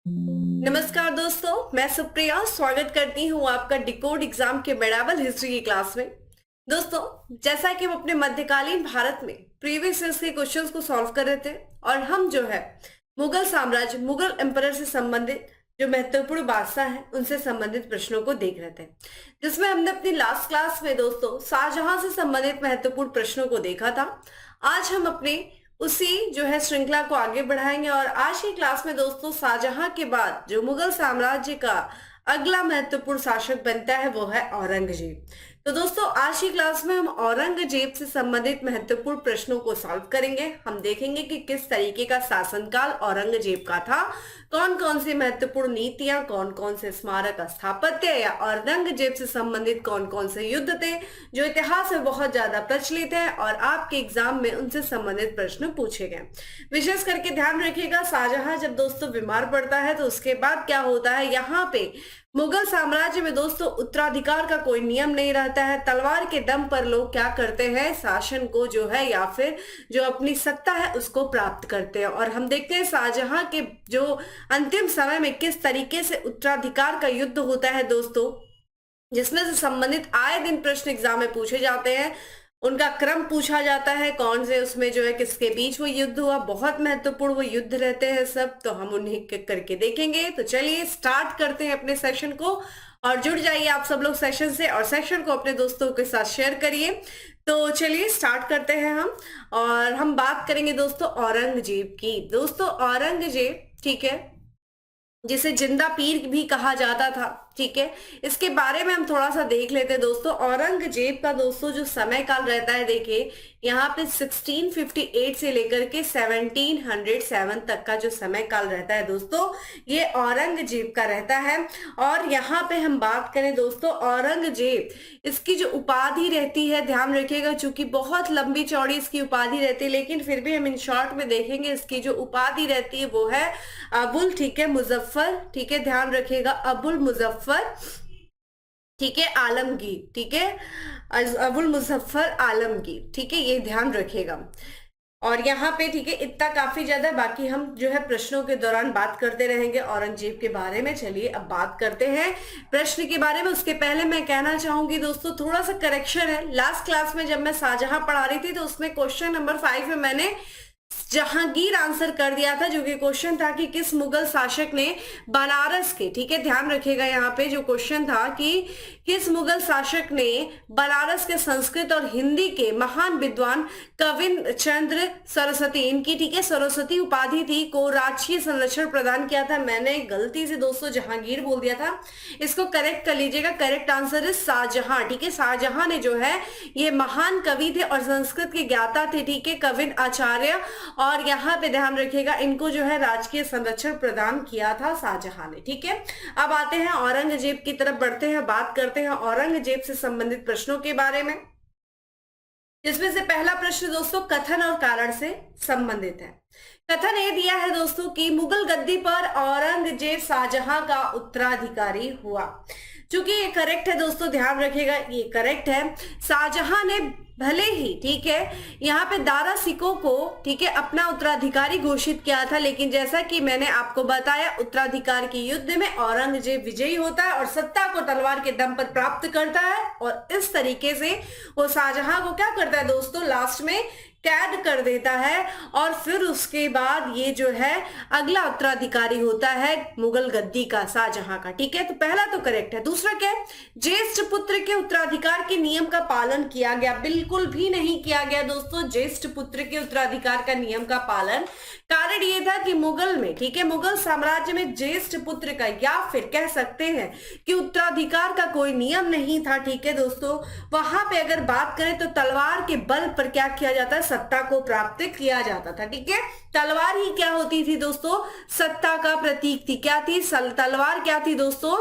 नमस्कार दोस्तों, मैं सुप्रिया स्वागत करती हूँ आपका डिकोड एग्जाम के मेडावल हिस्ट्री की क्लास में। दोस्तों, जैसा कि हम अपने मध्यकालीन भारत में प्रीवियस ईयर्स के क्वेश्चंस को सॉल्व कर रहे थे और हम जो है मुगल साम्राज्य, मुगल एम्परर से संबंधित जो महत्वपूर्ण बादशाह हैं उनसे संबंधित प्रश्नों को देख रहे थे, जिसमें हमने अपनी लास्ट क्लास में दोस्तों शाहजहां से संबंधित महत्वपूर्ण प्रश्नों को देखा था। आज हम अपने उसी जो है श्रृंखला को आगे बढ़ाएंगे और आज की क्लास में दोस्तों शाहजहां के बाद जो मुगल साम्राज्य का अगला महत्वपूर्ण शासक बनता है वो है औरंगजेब। तो दोस्तों, आज की क्लास में हम औरंगजेब से संबंधित महत्वपूर्ण प्रश्नों को सॉल्व करेंगे। हम देखेंगे कि किस तरीके का शासनकाल औरंगजेब का था, कौन कौन सी महत्वपूर्ण नीतियां, कौन कौन से स्मारक स्थापत्य या औरंगजेब से संबंधित कौन कौन से युद्ध थे जो इतिहास में बहुत ज्यादा प्रचलित है और आपके एग्जाम में उनसे संबंधित प्रश्न पूछे गए। विशेष करके ध्यान रखिएगा, शाहजहां जब दोस्तों बीमार पड़ता है तो उसके बाद क्या होता है, यहाँ पे मुगल साम्राज्य में दोस्तों उत्तराधिकार का कोई नियम नहीं रहता है। तलवार के दम पर लोग क्या करते हैं, शासन को जो है या फिर जो अपनी सत्ता है उसको प्राप्त करते हैं। और हम देखते हैं शाहजहां के जो अंतिम समय में किस तरीके से उत्तराधिकार का युद्ध होता है दोस्तों, जिसमें से संबंधित आए दिन प्रश्न एग्जाम में पूछे जाते हैं। उनका क्रम पूछा जाता है, कौन से उसमें जो है किसके बीच वो युद्ध हुआ, बहुत महत्वपूर्ण वो युद्ध रहते हैं सब, तो हम उन्हें करके देखेंगे। तो चलिए स्टार्ट करते हैं अपने सेशन को और जुड़ जाइए आप सब लोग सेशन से और सेशन को अपने दोस्तों के साथ शेयर करिए। तो चलिए स्टार्ट करते हैं हम और हम बात करेंगे दोस्तों औरंगजेब की। दोस्तों औरंगजेब, ठीक है, जिसे जिंदा पीर भी कहा जाता था, ठीक है, इसके बारे में हम थोड़ा सा देख लेते हैं दोस्तों। औरंगजेब का दोस्तों जो समय काल रहता है, देखिए यहाँ पे 1658 से लेकर के 1707 तक का जो समय काल रहता है दोस्तों, ये औरंगजेब का रहता है। और यहाँ पे हम बात करें दोस्तों औरंगजेब, इसकी जो उपाधि रहती है, ध्यान रखिएगा, चूंकि बहुत लंबी चौड़ी इसकी उपाधि रहती है, लेकिन फिर भी हम इन शॉर्ट में देखेंगे। इसकी जो उपाधि रहती है वो है अबुल, ठीक है, मुजफ्फर, ठीक है, ध्यान रखिएगा, अबुल मुजफ्फर, ठीक है, आलमगीर, ठीक है, अबुल मुजफ्फर आलमगीर, ठीक है, ये ध्यान रखिएगा। और यहाँ पे ठीक है इतना काफी ज्यादा, बाकी हम जो है प्रश्नों के दौरान बात करते रहेंगे औरंगजेब के बारे में। चलिए अब बात करते हैं प्रश्न के बारे में। उसके पहले मैं कहना चाहूंगी दोस्तों, थोड़ा सा करेक्शन है। लास्ट क्लास में जब मैं शाहजहां पढ़ा रही थी तो उसमें क्वेश्चन नंबर 5 में मैंने जहांगीर आंसर कर दिया था, जो कि क्वेश्चन था कि किस मुगल शासक ने बनारस के, ठीक है, ध्यान रखिएगा, यहाँ पे जो क्वेश्चन था कि किस मुगल शासक ने बनारस के संस्कृत और हिंदी के महान विद्वान कविंद चंद्र सरस्वती, इनकी ठीक है सरस्वती उपाधि थी, को राजकीय संरक्षण प्रदान किया था। मैंने गलती से दोस्तों जहांगीर बोल दिया था, इसको करेक्ट कर लीजिएगा। करेक्ट आंसर इज शाहजहां, ठीक है। शाहजहां ने जो है ये महान कवि थे और संस्कृत के ज्ञाता थे, ठीक है, कविंद आचार्य, और यहाँ पे ध्यान रखिएगा इनको जो है राजकीय संरक्षण प्रदान किया था शाहजहां ने, ठीक है। अब आते हैं औरंगजेब की तरफ बढ़ते हैं, बात करते हैं औरंगजेब से संबंधित प्रश्नों के बारे में, जिसमें से पहला प्रश्न दोस्तों कथन और कारण से संबंधित है। कथन ये दिया है दोस्तों कि मुगल गद्दी पर औरंगजेब शाहजहां का उत्तराधिकारी हुआ। चूंकि ये करेक्ट है दोस्तों, ध्यान रखिएगा ये करेक्ट है। शाहजहां ने भले ही, ठीक है, यहाँ पे दारा सिकों को, ठीक है, अपना उत्तराधिकारी घोषित किया था, लेकिन जैसा कि मैंने आपको बताया उत्तराधिकार के युद्ध में औरंगजेब विजयी होता है और सत्ता को तलवार के दम पर प्राप्त करता है और इस तरीके से वो शाहजहां को क्या करता है दोस्तों, लास्ट में कैद कर देता है और फिर उसके बाद ये जो है अगला उत्तराधिकारी होता है मुगल गद्दी का, शाहजहां का, ठीक है। तो पहला तो करेक्ट है। दूसरा क्या है, ज्येष्ठ पुत्र के उत्तराधिकार के नियम का पालन किया गया, बिल्कुल भी नहीं किया गया दोस्तों ज्येष्ठ पुत्र के उत्तराधिकार का नियम का पालन। कारण ये था कि मुगल में, ठीक है, मुगल साम्राज्य में ज्येष्ठ पुत्र का या फिर कह सकते हैं कि उत्तराधिकार का कोई नियम नहीं था, ठीक है दोस्तों। वहां पे अगर बात करें तो तलवार के बल पर क्या किया जाता है, सत्ता को प्राप्त किया जाता था, ठीक है। तलवार ही क्या होती थी दोस्तों, सत्ता का प्रतीक थी। क्या थी तलवार, क्या थी दोस्तों,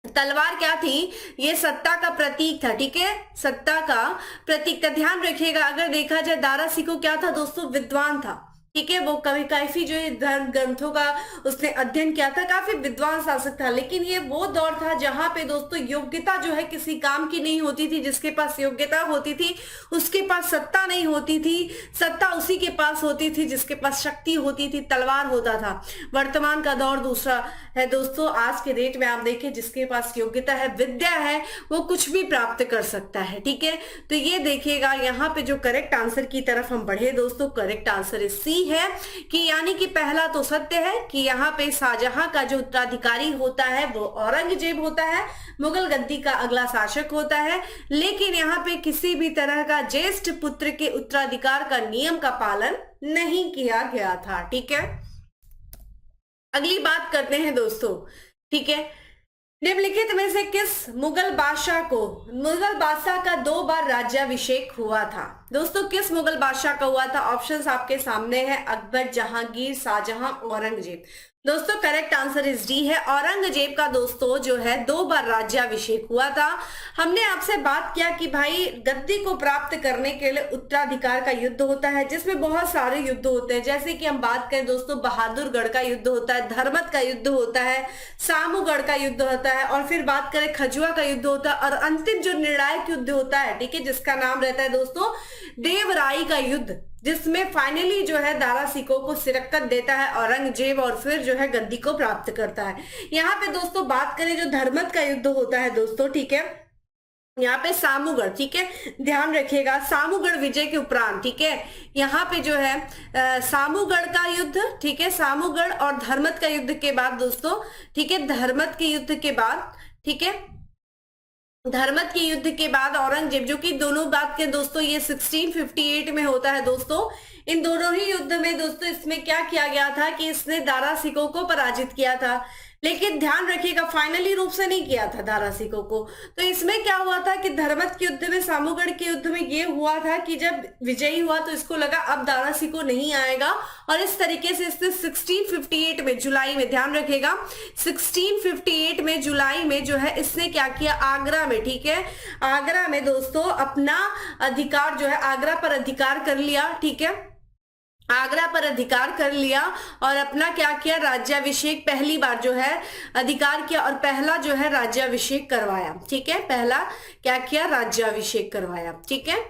तलवार क्या थी, ये सत्ता का प्रतीक था, ठीक है, सत्ता का प्रतीक था। ध्यान रखिएगा, अगर देखा जाए दारा सिकों क्या था दोस्तों, विद्वान था, ठीक है। वो कभी काफी जो है धर्म ग्रंथों का उसने अध्ययन किया था, काफी विद्वान शासक था। लेकिन ये वो दौर था जहां पे दोस्तों योग्यता जो है किसी काम की नहीं होती थी। जिसके पास योग्यता होती थी उसके पास सत्ता नहीं होती थी, सत्ता उसी के पास होती थी जिसके पास शक्ति होती थी, तलवार होता था। वर्तमान का दौर दूसरा है दोस्तों। आज के डेट में आप देखिए जिसके पास योग्यता है, विद्या है, वो कुछ भी प्राप्त कर सकता है। ठीक है, तो ये देखिएगा यहाँ पे जो करेक्ट आंसर की तरफ हम बढ़े दोस्तों, करेक्ट आंसर इज सी है कि यानी कि पहला तो सत्य है कि यहाँ पे शाहजहां का जो उत्तराधिकारी होता है वो औरंगजेब होता है, मुगल गद्दी का अगला शासक होता है। लेकिन यहाँ पे किसी भी तरह का ज्येष्ठ पुत्र के उत्तराधिकार का नियम का पालन नहीं किया गया था। ठीक है, अगली बात करते हैं दोस्तों। ठीक है, निम्नलिखित में से किस मुगल बादशाह का 2 बार राज्याभिषेक हुआ था? दोस्तों किस मुगल बादशाह का हुआ था? ऑप्शंस आपके सामने है, अकबर, जहांगीर, शाहजहां, औरंगजेब। दोस्तों करेक्ट आंसर इज डी है, औरंगजेब का दोस्तों जो है 2 बार राज्याभिषेक हुआ था। हमने आपसे बात किया कि भाई गद्दी को प्राप्त करने के लिए उत्तराधिकार का युद्ध होता है, जिसमें बहुत सारे युद्ध होते हैं। जैसे कि हम बात करें दोस्तों, बहादुरगढ़ का युद्ध होता है, धर्मत का युद्ध होता है, सामूगढ़ का युद्ध होता है, और फिर बात करें खजुआ का युद्ध होता है, और अंतिम जो निर्णायक युद्ध होता है, ठीक है, जिसका नाम रहता है दोस्तों देवराई का युद्ध, जिसमें फाइनली जो है दारा सिकों को शिरकत देता है औरंगजेब और फिर जो है गद्दी को प्राप्त करता है। यहाँ पे दोस्तों बात करें जो धर्मत का युद्ध होता है दोस्तों, ठीक है, यहाँ पे सामूगढ़, ठीक है, ध्यान रखिएगा, सामूगढ़ विजय के उपरांत, ठीक है, यहाँ पे जो है सामूगढ़ का युद्ध, ठीक है, सामूगढ़ और धर्मत का युद्ध के बाद दोस्तों, ठीक है, धर्मत के युद्ध के बाद, ठीक है, धर्मत के युद्ध के बाद औरंगजेब, जो कि दोनों बात के दोस्तों ये 1658 में होता है दोस्तों। इन दोनों ही युद्ध में दोस्तों इसमें क्या किया गया था कि इसने दारा सिकों को पराजित किया था, लेकिन ध्यान रखिएगा फाइनली रूप से नहीं किया था दारा सिकों को। तो इसमें क्या हुआ था कि धर्मत के युद्ध में, सामूगढ़ के युद्ध में ये हुआ था कि जब विजयी हुआ तो इसको लगा अब दारा सिकों नहीं आएगा, और इस तरीके से इसने 1658 में जुलाई में, ध्यान रखिएगा 1658 में जुलाई में जो है इसने क्या किया, आगरा में, ठीक है, आगरा में दोस्तों अपना अधिकार जो है, आगरा पर अधिकार कर लिया, ठीक है, आगरा पर अधिकार कर लिया और अपना क्या किया, राज्याभिषेक पहली बार जो है अधिकार किया और पहला जो है राज्याभिषेक करवाया। ठीक है, पहला क्या किया, राज्याभिषेक करवाया। ठीक है,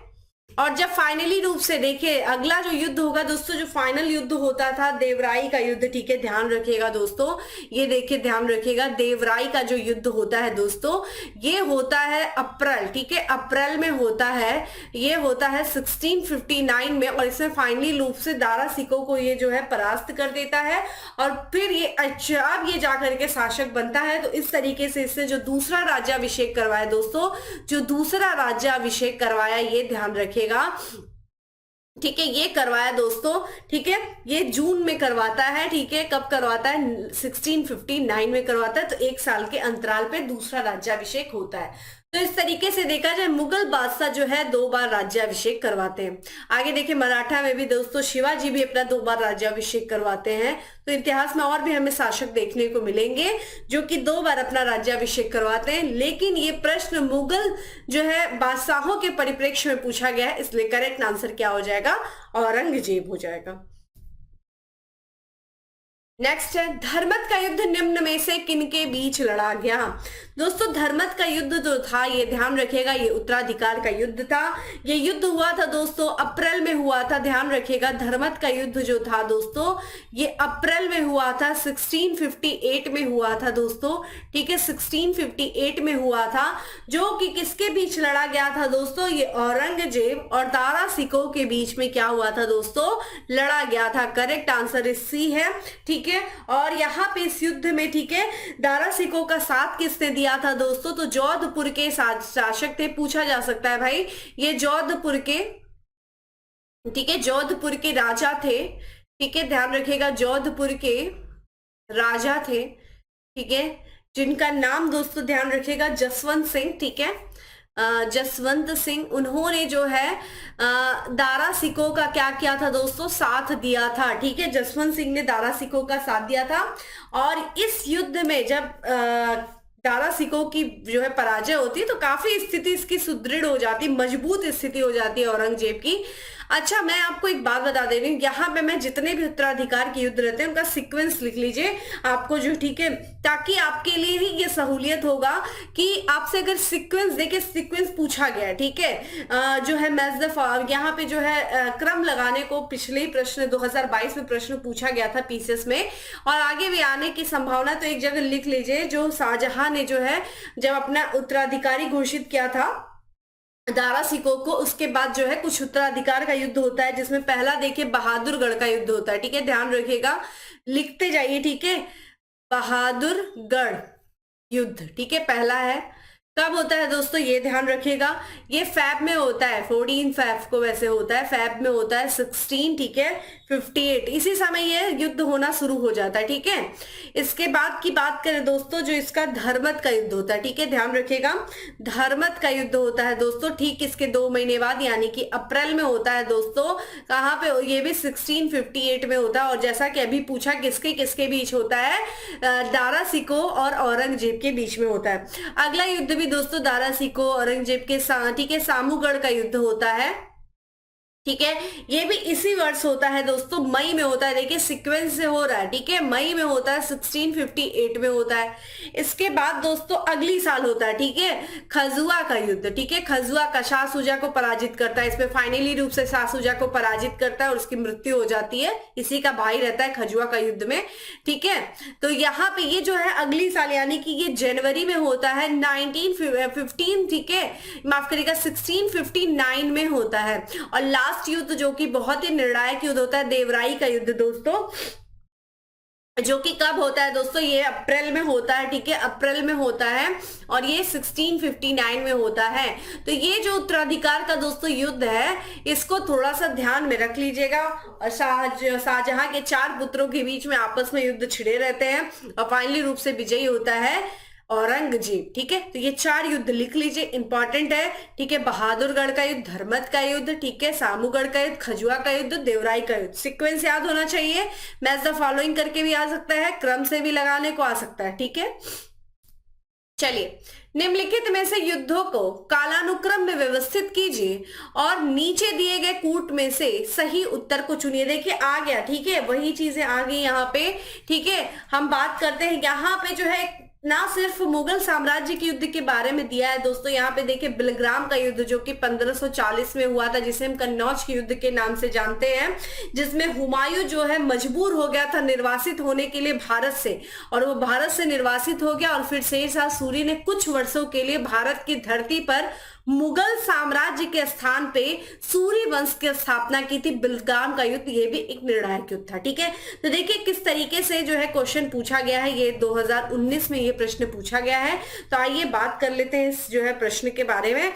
और जब फाइनली रूप से देखिए अगला जो युद्ध होगा दोस्तों, जो फाइनल युद्ध होता था देवराई का युद्ध, ठीक है, ध्यान रखिएगा दोस्तों, ये देखिए ध्यान रखिएगा, देवराई का जो युद्ध होता है दोस्तों, ये होता है अप्रैल, ठीक है, अप्रैल में होता है, ये होता है 1659 में, और इसमें फाइनली रूप से दारा सिकों को ये जो है परास्त कर देता है और फिर ये अब ये जाकर के शासक बनता है। तो इस तरीके से इसने जो दूसरा राज्याभिषेक करवाया दोस्तों, जो दूसरा राज्याभिषेक करवाया, ये ध्यान रखिए, ठीक है, ये करवाया दोस्तों, ठीक है, ये जून में करवाता है, ठीक है, कब करवाता है, 1659 में करवाता है। तो 1 साल के अंतराल पे दूसरा राज्याभिषेक होता है। तो इस तरीके से देखा जाए मुगल बादशाह जो है 2 बार राज्याभिषेक करवाते हैं। आगे देखिए मराठा में भी दोस्तों शिवाजी भी अपना 2 बार राज्याभिषेक करवाते हैं। तो इतिहास में और भी हमें शासक देखने को मिलेंगे जो कि 2 बार अपना राज्याभिषेक करवाते हैं। लेकिन ये प्रश्न मुगल जो है बादशाहों के परिप्रेक्ष्य में पूछा गया है, इसलिए करेक्ट आंसर क्या हो जाएगा, औरंगजेब हो जाएगा। नेक्स्ट है, धर्मत का युद्ध निम्न में से किनके बीच लड़ा गया? दोस्तों धर्मत का युद्ध जो था, ये ध्यान रखिएगा, ये उत्तराधिकार का युद्ध था। ये युद्ध हुआ था दोस्तों अप्रैल में हुआ था, ध्यान रखिएगा, धर्मत का युद्ध जो था दोस्तों ये अप्रैल में हुआ था, 1658 में हुआ था दोस्तों, ठीक है, 1658 में हुआ था, जो कि किसके बीच लड़ा गया था दोस्तों, ये औरंगजेब और दारा सिकों के बीच में क्या हुआ था दोस्तों, लड़ा गया था। करेक्ट आंसर इस सी है, ठीक है। और यहाँ पे इस युद्ध में, ठीक है, दारा सिकों का साथ किसने दिया था दोस्तों, तो जोधपुर के शासक थे। पूछा जा सकता है भाई ये जोधपुर के, ठीक है, जोधपुर के राजा थे, ठीक है, ध्यान रखिएगा, जोधपुर के राजा थे, ठीक है, जिनका नाम दोस्तों ध्यान रखिएगा जसवंत सिंह, ठीक है, जसवंत सिंह। उन्होंने जो है दारा सिकों का क्या किया था दोस्तों, साथ दिया था, ठीक है, जसवंत सिंह ने दारा सिकों का साथ दिया था। और इस युद्ध में जब दारा सिकों की जो है पराजय होती है तो काफी स्थिति इसकी सुदृढ़ हो जाती, मजबूत स्थिति हो जाती है औरंगजेब की। अच्छा, मैं आपको एक बात बता दे रही हूँ, यहाँ पे मैं जितने भी उत्तराधिकार के युद्ध रहते हैं उनका सीक्वेंस लिख लीजिए आपको, जो ठीक है, ताकि आपके लिए ही ये सहूलियत होगा कि आपसे अगर सीक्वेंस देखिए, सीक्वेंस पूछा गया है, ठीक है, जो है मैच द यहाँ पे जो है क्रम लगाने को पिछले ही प्रश्न 2022 में प्रश्न पूछा गया था पीसीएस में, और आगे भी आने की संभावना, तो एक जगह लिख लीजिए, जो शाहजहां ने जो है जब अपना उत्तराधिकारी घोषित किया था दारा सिकोह को, उसके बाद जो है कुछ उत्तराधिकार का युद्ध होता है, जिसमें पहला देखिए बहादुरगढ़ का युद्ध होता है, ठीक है, ध्यान रखिएगा, लिखते जाइए, ठीक है, बहादुरगढ़ युद्ध, ठीक है, पहला है। कब होता है दोस्तों, ये ध्यान रखिएगा, ये फैब में होता है, 14 फैब को वैसे होता है, फैब में होता है 16, ठीक है, 58, इसी समय ये युद्ध होना शुरू हो जाता है, ठीक है। इसके बाद की बात करें दोस्तों, जो इसका धर्मत का युद्ध होता है, ठीक है, ध्यान रखिएगा, धर्मत का युद्ध होता है दोस्तों, ठीक इसके 2 महीने बाद, यानी कि अप्रैल में होता है दोस्तों। कहाँ पे, ये भी 1658 में होता है, और जैसा कि अभी पूछा किसके किसके बीच होता है, दारा सिकोह और औरंगजेब के बीच में होता है। अगला युद्ध भी दोस्तों दारा सिकोह औरंगजेब के साथ, ठीक है, सामूगढ़ का युद्ध होता है, ठीक है, ये भी इसी वर्ष होता है दोस्तों, मई में होता है, देखिए सीक्वेंस से हो रहा है, ठीक है, मई में होता है, 1658 में होता है। इसके बाद दोस्तों अगली साल होता है, ठीक है, खजुआ का युद्ध, ठीक है, खजुआ का शाह शुजा को पराजित करता है, इसमें फाइनली रूप से शाह शुजा को पराजित करता है और उसकी मृत्यु हो जाती है, इसी का भाई रहता है खजुआ का युद्ध में, ठीक है। तो यहाँ पे ये जो है अगली साल, यानी कि ये जनवरी में होता है, 1915, ठीक है, माफ करिएगा, 1659 में होता है। और लास्ट युद्ध जो कि बहुत ही निर्णायक युद्ध होता है, देवराई का युद्ध दोस्तों, जो कि कब होता है दोस्तों, ये अप्रैल में होता है, ठीक है, अप्रैल में होता है, और ये 1659 में होता है। तो ये जो उत्तराधिकार का दोस्तों युद्ध है, इसको थोड़ा सा ध्यान में रख लीजिएगा। और शाहजहां के 4 पुत्रों के बीच में आपस में युद्ध छिड़े रहते हैं, और फाइनली रूप से विजयी होता है औरंगजेब, ठीक है। तो ये 4 युद्ध लिख लीजिए, इंपॉर्टेंट है, ठीक है, बहादुरगढ़ का युद्ध, धर्मत का युद्ध, ठीक है, सामूगढ़ का युद्ध, खजुआ का युद्ध, देवराई का युद्ध। सीक्वेंस याद होना चाहिए, मैच द फॉलोइंग करके भी आ सकता है, क्रम से भी लगाने को आ सकता है, ठीक है। चलिए, निम्नलिखित में से युद्धों को कालानुक्रम में व्यवस्थित कीजिए और नीचे दिए गए कूट में से सही उत्तर को चुनिए। देखिए आ गया, ठीक है, वही चीजें आ गई यहाँ पे, ठीक है। हम बात करते हैं यहाँ पे जो है, ना सिर्फ मुगल साम्राज्य के युद्ध के बारे में दिया है दोस्तों, यहाँ पे देखिए बिलग्राम का युद्ध जो कि 1540 में हुआ था, जिसे हम कन्नौज के युद्ध के नाम से जानते हैं, जिसमें हुमायूं जो है मजबूर हो गया था निर्वासित होने के लिए भारत से, और वो भारत से निर्वासित हो गया, और फिर शेरशाह सूरी ने कुछ वर्षों के लिए भारत की धरती पर मुगल साम्राज्य के स्थान पे सूरी वंश की स्थापना की थी। बिलग्राम का युद्ध ये भी एक निर्णायक युद्ध था, ठीक है। तो देखिए किस तरीके से जो है क्वेश्चन पूछा गया है, ये 2019 में ये प्रश्न पूछा गया है। तो आइए बात कर लेते हैं इस जो है प्रश्न के बारे में।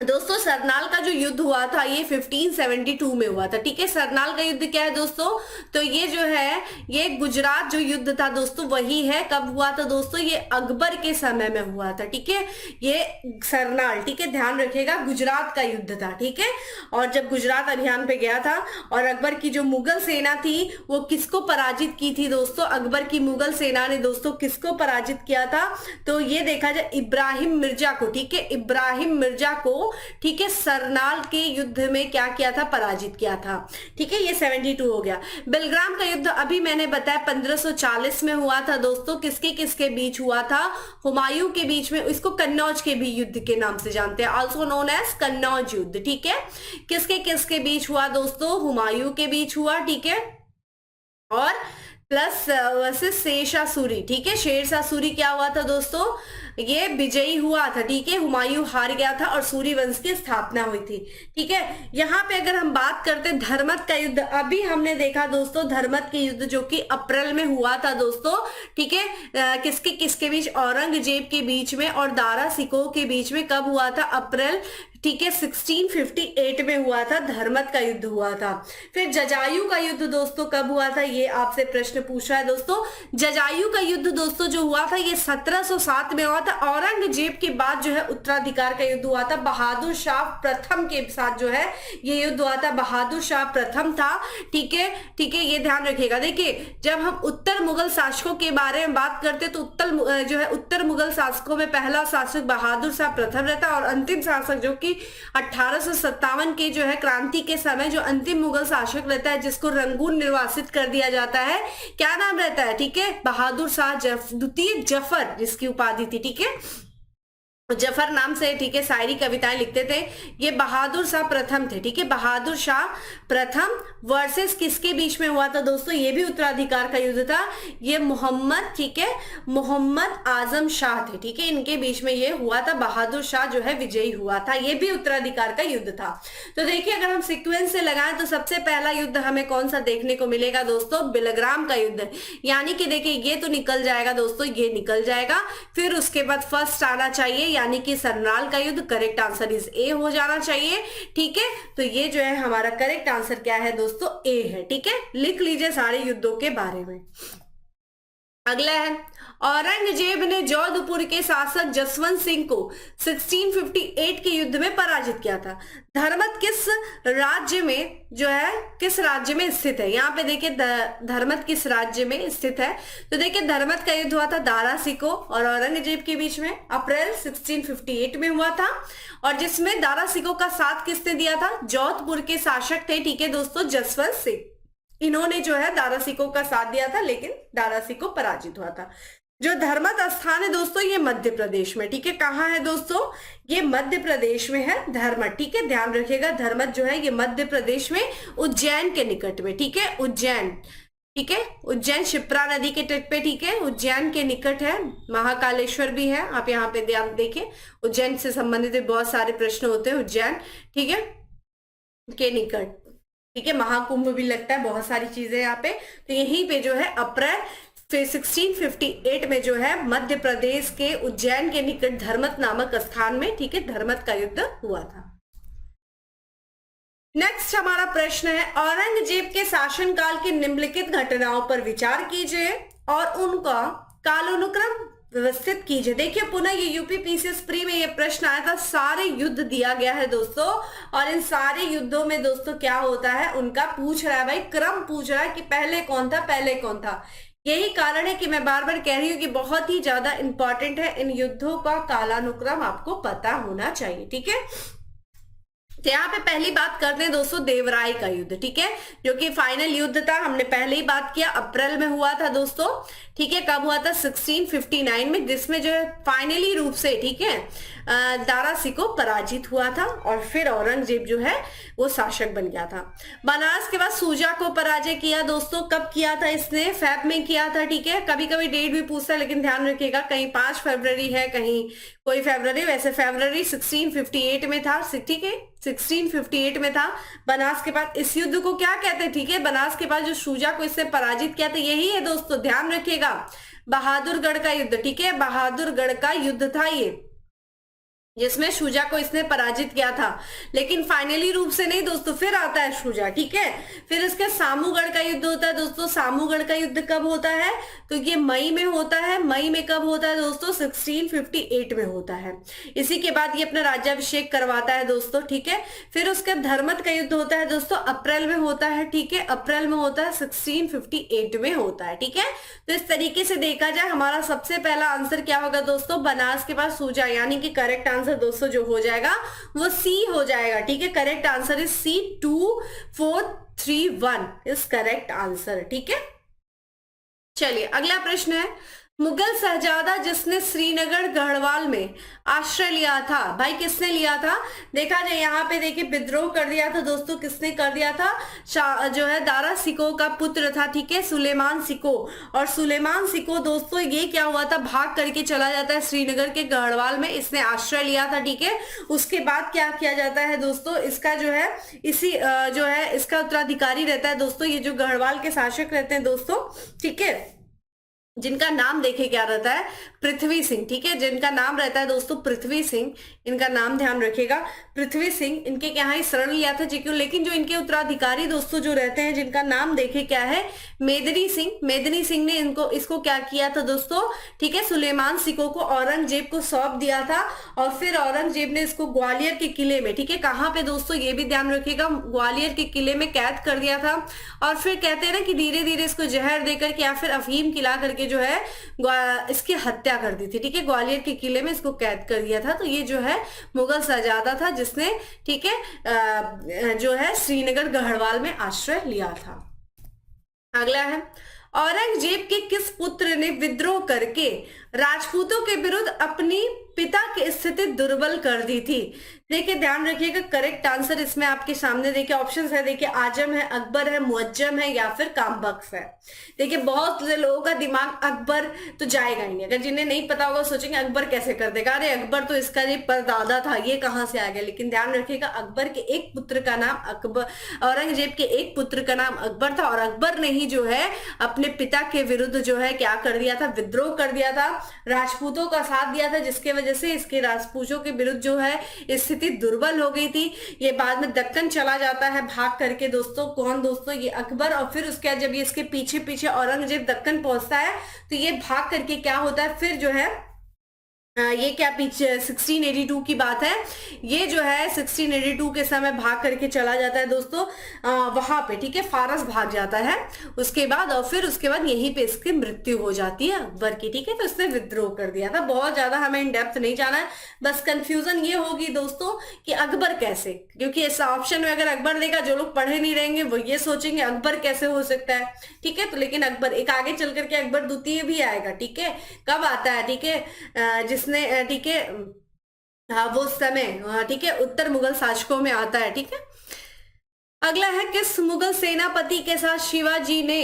दोस्तों सरनाल का जो युद्ध हुआ था ये 1572 में हुआ था, ठीक है। सरनाल का युद्ध क्या है दोस्तों, तो ये जो है ये गुजरात जो युद्ध था दोस्तों वही है। कब हुआ था दोस्तों, ये अकबर के समय में हुआ था, ठीक है, ये सरनाल, ठीक है, ध्यान रखिएगा, गुजरात का युद्ध था, ठीक है। और जब गुजरात अभियान पे गया था और अकबर की जो मुगल सेना थी वो किसको पराजित की थी दोस्तों, अकबर की मुगल सेना ने दोस्तों किसको पराजित किया था, तो ये देखा जाए इब्राहिम मिर्जा को, ठीक है, इब्राहिम मिर्जा को, ठीक है, सरनाल के युद्ध में क्या किया था, पराजित किया था, ठीक है। ये 72 हो गया। बेलग्राम का युद्ध अभी मैंने बताया 1540 में हुआ था दोस्तों, किसके किसके बीच हुआ था, हुमायूं के बीच में, इसको कन्नौज के भी युद्ध के नाम से जानते हैं, आल्सो नोन एज कन्नौज युद्ध, ठीक है। किसके किसके बीच हुआ दोस्तों, हुमायूं के बीच हुआ, ठीक है, और प्लस वर्सेस शेरशाह सूरी, ठीक है। शेरशाह सूरी क्या हुआ था दोस्तों, ये विजयी हुआ था, ठीक है, हुमायूं हार गया था और सूरी वंश की स्थापना हुई थी, ठीक है। यहाँ पे अगर हम बात करते हैं धर्मत का युद्ध, अभी हमने देखा दोस्तों धर्मत के युद्ध जो कि अप्रैल में हुआ था दोस्तों, ठीक है, किसके किसके बीच, औरंगजेब के बीच में और दारा सिकोह के बीच में। कब हुआ था, अप्रैल, ठीक है, 1658 में हुआ था, धर्मत का युद्ध हुआ था। फिर जजायु का युद्ध दोस्तों कब हुआ था, ये आपसे प्रश्न पूछ रहा है दोस्तों। जजायु का युद्ध दोस्तों जो हुआ था ये 1707 में हुआ था। औरंगजेब के बाद जो है उत्तराधिकार का युद्ध हुआ था, बहादुर शाह प्रथम के साथ जो है ये युद्ध हुआ था, बहादुर शाह प्रथम था, ठीक है, ठीक है, ये ध्यान रखिएगा। देखिए जब हम उत्तर मुगल शासकों के बारे में बात करते तो उत्तर मुगल शासकों में पहला शासक बहादुर शाह प्रथम रहता और अंतिम शासक जो कि कि 1857 के जो है क्रांति के समय जो अंतिम मुगल शासक रहता है जिसको रंगून निर्वासित कर दिया जाता है, क्या नाम रहता है, ठीक है, बहादुर शाह द्वितीय जफर जिसकी उपाधि थी, ठीक है, जफर नाम से, ठीक है, शायरी कविताएं लिखते थे। ये बहादुर शाह प्रथम थे, ठीक है, बहादुर शाह प्रथम वर्सेस किसके बीच में हुआ था दोस्तों, ये भी उत्तराधिकार का युद्ध था, ये मोहम्मद, ठीक है, मोहम्मद आजम शाह थे, ठीक है, इनके बीच में ये हुआ था, बहादुर शाह जो है विजयी हुआ था, ये भी उत्तराधिकार का युद्ध था। तो देखिए अगर हम सीक्वेंस से लगाएं तो सबसे पहला युद्ध हमें कौन सा देखने को मिलेगा दोस्तों, बिलग्राम का युद्ध, यानी कि देखिए ये तो निकल जाएगा दोस्तों, ये निकल जाएगा, फिर उसके बाद फर्स्ट आना चाहिए यानी कि सरनाल का युद्ध, करेक्ट आंसर इज ए हो जाना चाहिए, ठीक है, तो ये जो है हमारा करेक्ट आंसर क्या है दोस्तों, ए है, ठीक है, लिख लीजिए सारे युद्धों के बारे में। अगला है, औरंगजेब ने जोधपुर के शासक जसवंत सिंह को 1658 के युद्ध में पराजित किया था। धर्मत किस राज्य में जो है, किस राज्य में स्थित है, यहाँ पे देखिए धर्मत किस राज्य में स्थित है, तो देखिए धर्मत का युद्ध हुआ था दारा सिको और औरंगजेब के बीच में, अप्रैल 1658 में हुआ था, और जिसमें दारा सिको का साथ किसने दिया था, जोधपुर के शासक थे, ठीक है दोस्तों, जसवंत सिंह, इन्होंने जो है दारा सिको का साथ दिया था, लेकिन दारा सिको पराजित हुआ था। जो धर्मत स्थान है दोस्तों ये मध्य प्रदेश में, ठीक है, कहाँ है दोस्तों, ये मध्य प्रदेश में है धर्मत, ठीक है, ध्यान रखिएगा धर्मत जो है ये मध्य प्रदेश में उज्जैन के निकट में, ठीक है, उज्जैन, ठीक है, उज्जैन शिप्रा नदी के तट पे, ठीक है, उज्जैन के निकट है, महाकालेश्वर भी है, आप यहाँ पे ध्यान देखिए, उज्जैन से संबंधित बहुत सारे प्रश्न होते हैं, उज्जैन, ठीक है, के निकट, ठीक है, महाकुंभ भी लगता है, बहुत सारी चीजें यहाँ पे, तो यहीं पे जो है अप्रैल 1658 में जो है मध्य प्रदेश के उज्जैन के निकट धर्मत नामक स्थान में, ठीक है, धर्मत का युद्ध हुआ था। नेक्स्ट हमारा प्रश्न है, औरंगजेब के शासनकाल की निम्नलिखित घटनाओं पर विचार कीजिए और उनका कालानुक्रम व्यवस्थित कीजिए। देखिए पुनः ये यूपीपीसीएस प्री में ये प्रश्न आया था, सारे युद्ध दिया गया है दोस्तों, और इन सारे युद्धों में दोस्तों क्या होता है, उनका पूछ रहा है भाई, क्रम पूछ रहा है कि पहले कौन था, पहले कौन था। यही कारण है कि मैं बार बार कह रही हूँ कि बहुत ही ज्यादा इंपॉर्टेंट है, इन युद्धों का कालानुक्रम आपको पता होना चाहिए, ठीक है। तो यहाँ पे पहली बात करते हैं दोस्तों देवराय का युद्ध, ठीक है, जो कि फाइनल युद्ध था, हमने पहले ही बात किया, अप्रैल में हुआ था दोस्तों, ठीक है, कब हुआ था, 1659 में, जिसमें जो है फाइनली रूप से, ठीक है, दारा सिको पराजित हुआ था और फिर औरंगजेब जो है वो शासक बन गया था। बनारस के बाद सूजा को पराजय किया दोस्तों, कब किया था इसने, फेब में किया था, ठीक है, कभी कभी डेट भी पूछता है लेकिन ध्यान रखिएगा, कहीं 5 फरवरी है, कहीं कोई फरवरी, वैसे फरवरी 1658 में था, ठीक है, 1658 में था। बनारस के बाद इस युद्ध को क्या कहते हैं, ठीक है, बनारस के बाद जो सूजा को इससे पराजित किया था यही है दोस्तों, ध्यान रखिएगा, बहादुरगढ़ का युद्ध, ठीक है, बहादुरगढ़ का युद्ध था ये, जिसमें शुजा को इसने पराजित किया था, लेकिन फाइनली रूप से नहीं दोस्तों, फिर आता है शुजा, ठीक है, फिर इसके सामूगढ़ का युद्ध होता है दोस्तों। सामूगढ़ का युद्ध कब होता है, तो ये मई में होता है, मई में कब होता है दोस्तों, 1658 में होता है। इसी के बाद ये अपना राज्याभिषेक करवाता है दोस्तों, ठीक है, फिर उसका धर्मत का युद्ध होता है दोस्तों, अप्रैल में होता है, ठीक है, अप्रैल में होता है, 1658 में होता है, ठीक है। तो इस तरीके से देखा जाए हमारा सबसे पहला आंसर क्या होगा दोस्तों, बनारस के बाद सूजा, यानी कि करेक्ट आंसर दोस्तों जो हो जाएगा वो सी हो जाएगा, ठीक है, correct answer is C, 2431 is correct answer, ठीक है। चलिए अगला प्रश्न है, मुगल शहजादा जिसने श्रीनगर गढ़वाल में आश्रय लिया था, भाई किसने लिया था, देखा जाए यहाँ पे देखिए विद्रोह कर दिया था दोस्तों, किसने कर दिया था, जो है दारा सिको का पुत्र था, ठीक है, सुलेमान सिको, और सुलेमान सिको दोस्तों ये क्या हुआ था, भाग करके चला जाता है श्रीनगर के गढ़वाल में, इसने आश्रय लिया था, ठीक है। उसके बाद क्या किया जाता है दोस्तों, इसका जो है इसी जो है इसका उत्तराधिकारी रहता है दोस्तों, ये जो गढ़वाल के शासक रहते हैं दोस्तों, ठीक है, जिनका नाम देखे क्या रहता है, पृथ्वी सिंह, ठीक है, जिनका नाम रहता है दोस्तों पृथ्वी सिंह, इनका नाम ध्यान रखिएगा, पृथ्वी सिंह, इनके यहाँ ही शरण लिया था जी, लेकिन जो इनके उत्तराधिकारी दोस्तों जो रहते हैं जिनका नाम देखे क्या है, मेदिनी सिंह, मेदिनी सिंह ने इसको क्या किया था दोस्तों, ठीक है, सुलेमान सिको को औरंगजेब को सौंप दिया था, और फिर औरंगजेब ने इसको ग्वालियर के किले में, ठीक है, कहाँ पे दोस्तों ये भी ध्यान रखिएगा, ग्वालियर के किले में कैद कर दिया था, और फिर कहते हैं ना कि धीरे धीरे इसको जहर देकर के या फिर अफीम खिला करके जो है इसकी हत्या कर दी थी, ठीक है, ग्वालियर के किले में इसको कैद कर दिया था। तो ये जो है मुगल शहजादा था जिसने, ठीक है, जो है श्रीनगर गढ़वाल में आश्रय लिया था। अगला है, औरंगजेब के किस पुत्र ने विद्रोह करके राजपूतों के विरुद्ध अपनी पिता की स्थिति दुर्बल कर दी थी? देखिए ध्यान रखिएगा, करेक्ट आंसर इसमें आपके सामने देखिए ऑप्शंस है, देखिए आजम है, अकबर है, मुअज्जम है, या फिर कामबख्श है। देखिए बहुत से लोगों का दिमाग अकबर तो जाएगा ही नहीं, अगर जिन्हें नहीं पता होगा सोचेंगे अकबर कैसे कर देगा, अरे अकबर तो इसका ये परदादा था, ये कहां से आ गया। लेकिन ध्यान रखिएगा, अकबर के एक पुत्र का नाम अकबर, औरंगजेब के एक पुत्र का नाम अकबर था, और अकबर ने ही जो है अपने पिता के विरुद्ध जो है क्या कर दिया था, विद्रोह कर दिया था, राजपूतों का साथ दिया था, जिसके वजह से इसके राजपूतों के विरुद्ध जो है स्थिति दुर्बल हो गई थी। ये बाद में दक्कन चला जाता है भाग करके दोस्तों, कौन दोस्तों, ये अकबर। और फिर उसके बाद जब ये इसके पीछे पीछे औरंगजेब दक्कन पहुंचता है तो ये भाग करके क्या होता है, फिर जो है ये क्या पीछे 1682 की बात है, ये जो है 1682 के समय भाग करके चला जाता है दोस्तों वहां पे, ठीक है, फारस भाग जाता है उसके बाद, और फिर उसके बाद यहीं पे इसकी मृत्यु हो जाती है अकबर की, ठीक है। तो इसने विद्रोह कर दिया था। बहुत ज्यादा हमें इन डेप्थ नहीं जाना है, बस कंफ्यूजन ये होगी दोस्तों कि अकबर कैसे, क्योंकि इस ऑप्शन में अगर अकबर देगा जो लोग पढ़े नहीं रहेंगे वो ये सोचेंगे अकबर कैसे हो सकता है, ठीक है। तो लेकिन अकबर एक आगे चल करके अकबर द्वितीय भी आएगा, ठीक है, कब आता है, ठीक है, जिसने, ठीक है, हाँ वो समय, ठीक है, उत्तर मुगल शासकों में आता है, ठीक है। अगला है, किस मुगल सेनापति के साथ शिवाजी ने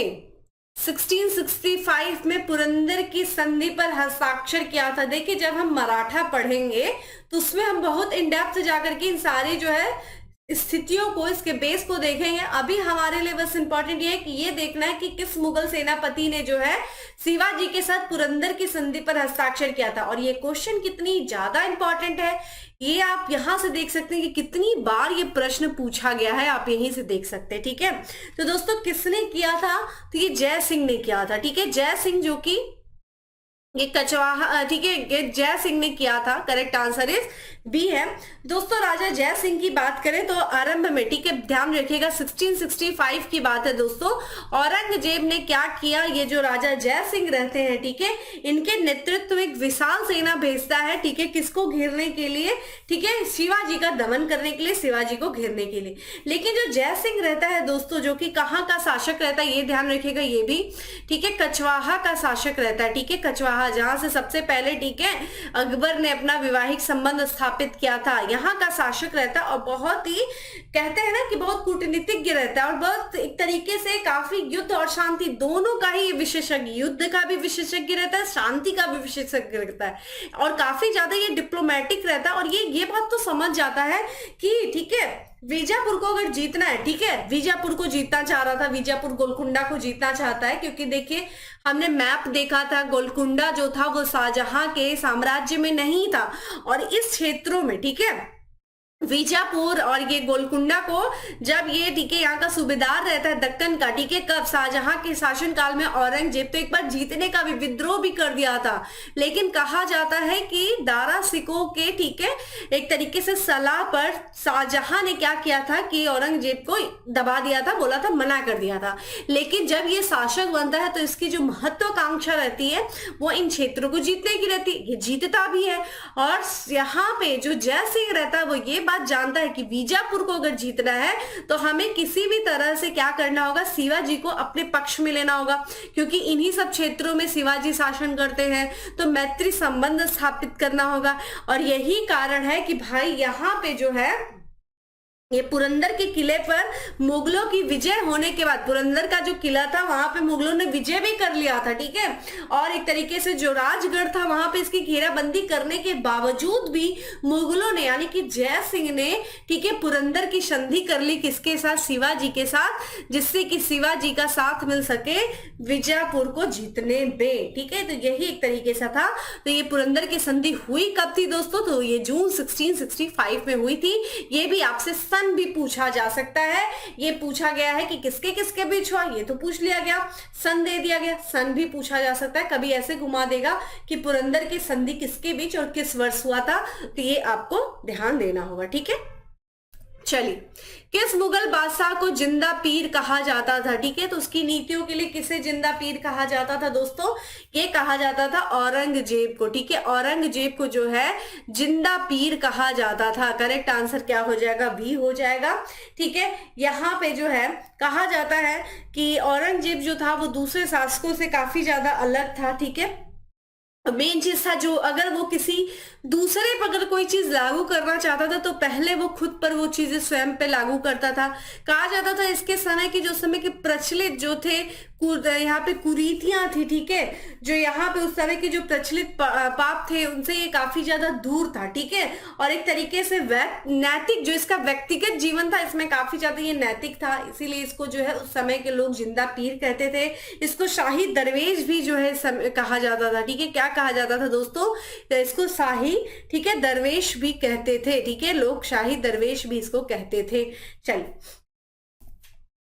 1665 में पुरंदर की संधि पर हस्ताक्षर किया था? देखिए जब हम मराठा पढ़ेंगे तो उसमें हम बहुत इन डेप्थ जाकर के इन सारी जो है स्थितियों को, इसके बेस को देखेंगे। अभी हमारे लिए बस इंपॉर्टेंट ये है कि ये देखना है कि किस मुगल सेनापति ने जो है शिवाजी के साथ पुरंदर की संधि पर हस्ताक्षर किया था। और ये क्वेश्चन कितनी ज्यादा इंपॉर्टेंट है ये आप यहां से देख सकते हैं कि कितनी बार ये प्रश्न पूछा गया है, आप यहीं से देख सकते हैं, ठीक है। तो दोस्तों किसने किया था, तो ये जय सिंह ने किया था, ठीक है, जय सिंह, जो कि ये कचवाहा, ठीक है, ये जय सिंह ने किया था। करेक्ट आंसर इज बी है दोस्तों। राजा जय सिंह की बात करें तो आरंभ में, ठीक है, ध्यान रखिएगा 1665 की बात है दोस्तों, औरंगजेब ने क्या किया, ये जो राजा जय सिंह रहते हैं, ठीक है, इनके नेतृत्व में एक विशाल सेना भेजता है, ठीक है, किसको घेरने के लिए, ठीक है, शिवाजी का दमन करने के लिए, शिवाजी को घेरने के लिए। लेकिन जो जय सिंह रहता है दोस्तों, जो कि कहाँ का शासक रहता है ये ध्यान रखिएगा, ये भी, ठीक है, कचवाहा का शासक रहता है, ठीक है, कचवाहा, जहां से सबसे पहले, ठीक है, अकबर ने अपना वैवाहिक संबंध स्थापित किया था, यहाँ का शासक रहता है। और बहुत ही कहते हैं ना कि बहुत कूटनीतिज्ञ रहता है, और बहुत एक तरीके से काफी युद्ध और शांति दोनों का ही विशेषज्ञ, युद्ध का भी विशेषज्ञ रहता है, शांति का भी विशेषज्ञ रहता है, और काफी ज्यादा ये डिप्लोमेटिक रहता है। और ये बात तो समझ जाता है कि, ठीक है, बीजापुर को अगर जीतना है, ठीक है, बीजापुर को जीतना चाह रहा था, बीजापुर गोलकुंडा को जीतना चाहता है, क्योंकि देखिए हमने मैप देखा था, गोलकुंडा जो था वो शाहजहां के साम्राज्य में नहीं था, और इस क्षेत्रों में, ठीक है, बीजापुर और ये गोलकुंडा को जब ये, ठीक है, यहाँ का सूबेदार रहता है दक्कन का, ठीक है, कब, शाहजहां के शासनकाल में औरंगजेब तो एक बार जीतने का भी, विद्रोह भी कर दिया था। लेकिन कहा जाता है कि दारा सिकों के, ठीक है, एक तरीके से सलाह पर शाहजहां ने क्या किया था कि औरंगजेब को दबा दिया था, बोला था, मना कर दिया था। लेकिन जब ये शासक बनता है तो इसकी जो महत्वाकांक्षा रहती है वो इन क्षेत्रों को जीतने की रहती है, ये जीतता भी है। और यहाँ पे जो जय सिंह रहता है वो ये बात जानता है कि बीजापुर को अगर जीतना है तो हमें किसी भी तरह से क्या करना होगा, शिवाजी को अपने पक्ष में लेना होगा, क्योंकि इन्हीं सब क्षेत्रों में शिवाजी शासन करते हैं, तो मैत्री संबंध स्थापित करना होगा। और यही कारण है कि भाई यहाँ पे जो है ये पुरंदर के किले पर मुगलों की विजय होने के बाद, पुरंदर का जो किला था वहां पे मुगलों ने विजय भी कर लिया था, ठीक है, और एक तरीके से जो राजगढ़ था वहां पे इसकी घेराबंदी करने के बावजूद भी मुगलों ने, यानी कि जय सिंह ने, ठीक है, पुरंदर की संधि कर ली, किसके साथ, शिवाजी के साथ, जिससे कि शिवाजी का साथ मिल सके बीजापुर को जीतने में, ठीक है। तो यही एक तरीके से था। तो ये पुरंदर की संधि हुई कब थी दोस्तों, तो ये जून 1665 में हुई थी। ये भी आपसे सन भी पूछा जा सकता है, ये पूछा गया है कि किसके किसके बीच हुआ, ये तो पूछ लिया गया, सन दे दिया गया, सन भी पूछा जा सकता है, कभी ऐसे घुमा देगा कि पुरंदर की संधि किसके बीच और किस वर्ष हुआ था, तो ये आपको ध्यान देना होगा, ठीक है। चलिए, किस मुगल बादशाह को जिंदा पीर कहा जाता था? ठीक है, तो उसकी नीतियों के लिए किसे जिंदा पीर कहा जाता था दोस्तों? ये कहा जाता था औरंगजेब को। ठीक है, औरंगजेब को जो है जिंदा पीर कहा जाता था। करेक्ट आंसर क्या हो जाएगा? बी हो जाएगा। ठीक है, यहाँ पे जो है कहा जाता है कि औरंगजेब जो था वो दूसरे शासकों से काफी ज्यादा अलग था। ठीक है, मेन चीज था जो अगर वो किसी दूसरे पर अगर कोई चीज लागू करना चाहता था तो पहले वो खुद पर वो चीजें स्वयं पे लागू करता था। कहा जाता था इसके समय की जो समय के प्रचलित जो थे यहाँ पे कुरीतियां थी। ठीक है, जो यहाँ पे उस समय के जो प्रचलित पाप थे उनसे ये काफी ज्यादा दूर था। ठीक है, और एक तरीके से नैतिक जो इसका व्यक्तिगत जीवन था इसमें काफी ज्यादा ये नैतिक था, इसीलिए इसको जो है उस समय के लोग जिंदा पीर कहते थे। इसको शाही दरवेश भी जो है कहा जाता था। ठीक है, क्या कहा जाता था दोस्तों? इसको शाही, ठीक है, दरवेश भी कहते थे। ठीक है, लोग शाही दरवेश भी इसको कहते थे। चलिए,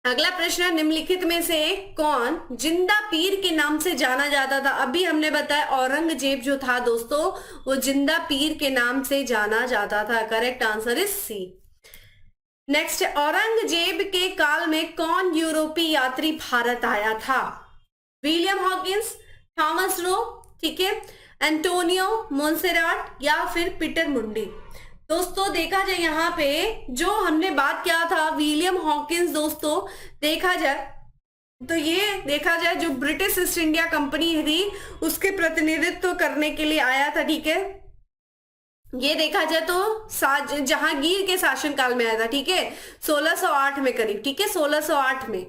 अगला प्रश्न है, निम्नलिखित में से कौन जिंदा पीर के नाम से जाना जाता था? अभी हमने बताया औरंगजेब जो था दोस्तों वो जिंदा पीर के नाम से जाना जाता था। Correct answer is C. Next, Aurangzeb के काल में कौन यूरोपीय यात्री भारत आया था? विलियम हॉकिंस, थॉमस रो, ठीक है, एंटोनियो मोंसेराट या फिर पीटर मुंडी? दोस्तों देखा जाए यहाँ पे जो हमने बात किया था विलियम हॉकिंस, दोस्तों देखा जाए तो ये देखा जाए जो ब्रिटिश ईस्ट इंडिया कंपनी थी उसके प्रतिनिधित्व करने के लिए आया था। ठीक है, ये देखा जाए तो जहांगीर के शासनकाल में आया था। ठीक है, 1608 में करीब। ठीक है, 1608 में।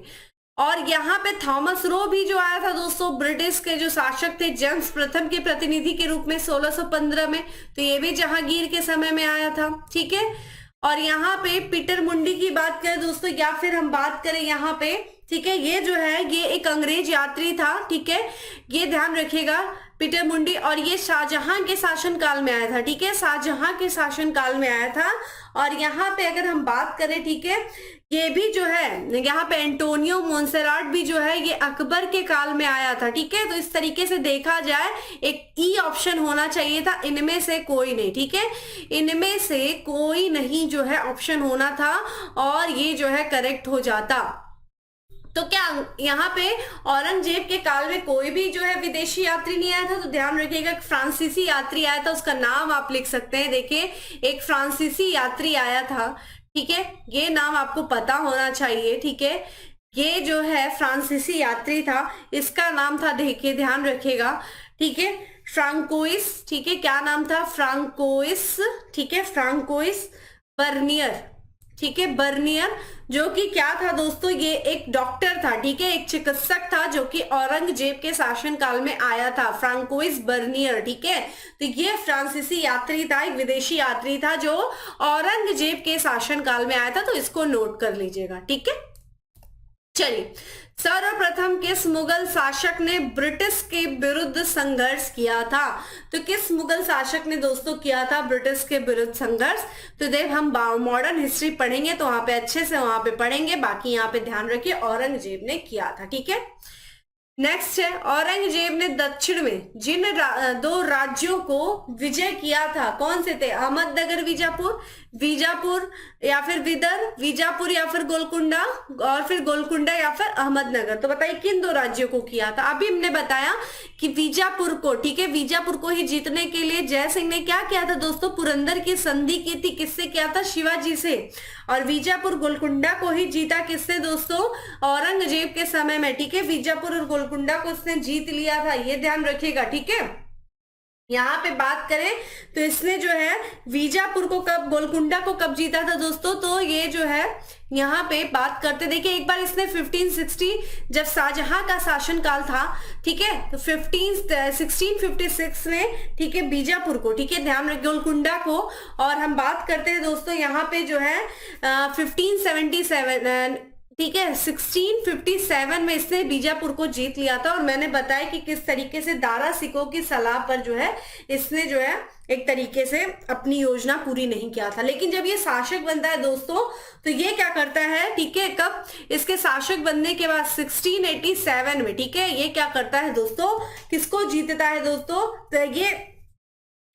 और यहाँ पे थॉमस रो भी जो आया था दोस्तों ब्रिटिश के जो शासक थे जेम्स प्रथम के प्रतिनिधि के रूप में 1615 में, तो ये भी जहांगीर के समय में आया था। ठीक है, और यहाँ पे पीटर मुंडी की बात करें दोस्तों या फिर हम बात करें यहाँ पे, ठीक है, ये जो है ये एक अंग्रेज यात्री था। ठीक है, ये ध्यान रखिएगा पीटर मुंडी, और ये शाहजहां के शासनकाल में आया था। ठीक है, शाहजहां के शासनकाल में आया था। और यहाँ पे अगर हम बात करें, ठीक है, ये भी जो है यहाँ पे एंटोनियो मोंसेराट भी जो है ये अकबर के काल में आया था। ठीक है, तो इस तरीके से देखा जाए एक ई ऑप्शन होना चाहिए था, इनमें से कोई नहीं। ठीक है, इनमें से कोई नहीं जो है ऑप्शन होना था और ये जो है करेक्ट हो जाता। तो क्या यहाँ पे औरंगजेब के काल में कोई भी जो है विदेशी यात्री नहीं आया था? तो ध्यान रखिएगा फ्रांसीसी यात्री आया था, उसका नाम आप लिख सकते हैं। देखिए, एक फ्रांसीसी यात्री आया था। ठीक है, ये नाम आपको पता होना चाहिए। ठीक है, ये जो है फ्रांसीसी यात्री था, इसका नाम था, देखिए ध्यान रखिएगा, ठीक है, फ्रांकोइस। ठीक है, क्या नाम था? फ्रांकोइस। ठीक है, फ्रांकोइस बर्नियर। ठीक है, बर्नियर, जो कि क्या था दोस्तों? ये एक डॉक्टर था। ठीक है, एक चिकित्सक था जो कि औरंगजेब के शासनकाल में आया था, फ्रांकोइस बर्नियर। ठीक है, तो ये फ्रांसीसी यात्री था, एक विदेशी यात्री था जो औरंगजेब के शासनकाल में आया था, तो इसको नोट कर लीजिएगा। ठीक है, चलिए, सर्वप्रथम किस मुगल शासक ने ब्रिटिश के विरुद्ध संघर्ष किया था? तो किस मुगल शासक ने दोस्तों किया था ब्रिटिश के विरुद्ध संघर्ष? तो देख हम मॉडर्न हिस्ट्री पढ़ेंगे तो वहां पे अच्छे से वहां पे पढ़ेंगे, बाकी यहाँ पे ध्यान रखिए औरंगजेब ने किया था। ठीक है, नेक्स्ट है, औरंगजेब ने दक्षिण में जिन दो राज्यों को विजय किया था कौन से थे? अहमदनगर, बीजापुर या फिर विदर्भ, बीजापुर या फिर गोलकुंडा, और फिर गोलकुंडा या फिर अहमदनगर। तो बताइए किन दो राज्यों को किया था? अभी हमने बताया कि बीजापुर को। ठीक है, बीजापुर को ही जीतने के लिए जय सिंह ने क्या किया था दोस्तों? पुरंदर की संधि की थी, किससे किया था? शिवाजी से। और बीजापुर गोलकुंडा को ही जीता किससे दोस्तों? औरंगजेब के समय में। ठीक है, बीजापुर और गोलकुंडा को उसने जीत लिया था, ये ध्यान रखिएगा। ठीक है, यहाँ पे बात करें तो इसने जो है बीजापुर को कब, गोलकुंडा को कब जीता था दोस्तों? तो ये जो है यहाँ पे बात करते, देखिए एक बार इसने 1560 जब शाहजहां का शासनकाल था, ठीक है, तो 1656 में, ठीक है, बीजापुर को, ठीक है, ध्यान रखिए, गोलकुंडा को। और हम बात करते हैं दोस्तों यहाँ पे जो है 1577, ठीक है, 1657 में इसने बीजापुर को जीत लिया था। और मैंने बताया कि किस तरीके से दारा सिकों की सलाह पर जो है इसने जो है एक तरीके से अपनी योजना पूरी नहीं किया था। लेकिन जब ये शासक बनता है दोस्तों तो ये क्या करता है? ठीक है, कब? इसके शासक बनने के बाद 1687 में, ठीक है, ये क्या करता है दोस्तों? किसको जीतता है दोस्तों? तो ये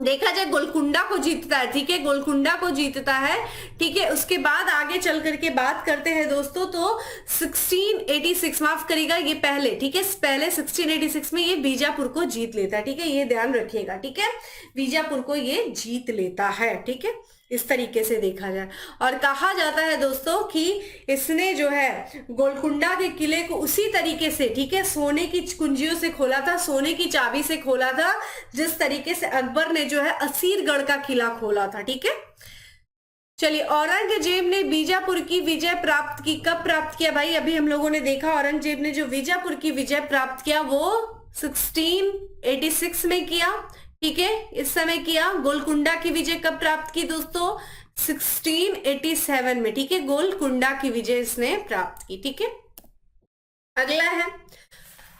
देखा जाए गोलकुंडा को जीतता है, ठीक है, गोलकुंडा को जीतता है, ठीक है। उसके बाद आगे चल करके बात करते हैं दोस्तों, तो 1686, माफ करिएगा ये पहले, ठीक है, पहले 1686 में ये बीजापुर को जीत लेता है, ठीक है, ये ध्यान रखिएगा, ठीक है, बीजापुर को ये जीत लेता है, ठीक है, इस तरीके से देखा जाए। और कहा जाता है दोस्तों कि इसने जो है गोलकुंडा के किले को उसी तरीके से, ठीक है, सोने की कुंजियों से खोला था, सोने की चाबी से खोला था, जिस तरीके से अकबर ने जो है असीरगढ़ का किला खोला था, ठीक है। चलिए, औरंगजेब ने बीजापुर की विजय प्राप्त की, कब प्राप्त किया भाई? अभी हम लोगों ने देखा औरंगजेब ने जो बीजापुर की विजय प्राप्त किया वो 1686 में किया, ठीक है, इस समय किया। गोलकुंडा की विजय कब प्राप्त की दोस्तों? 1687 में, ठीक है, गोलकुंडा की विजय इसने प्राप्त की, ठीक है। अगला है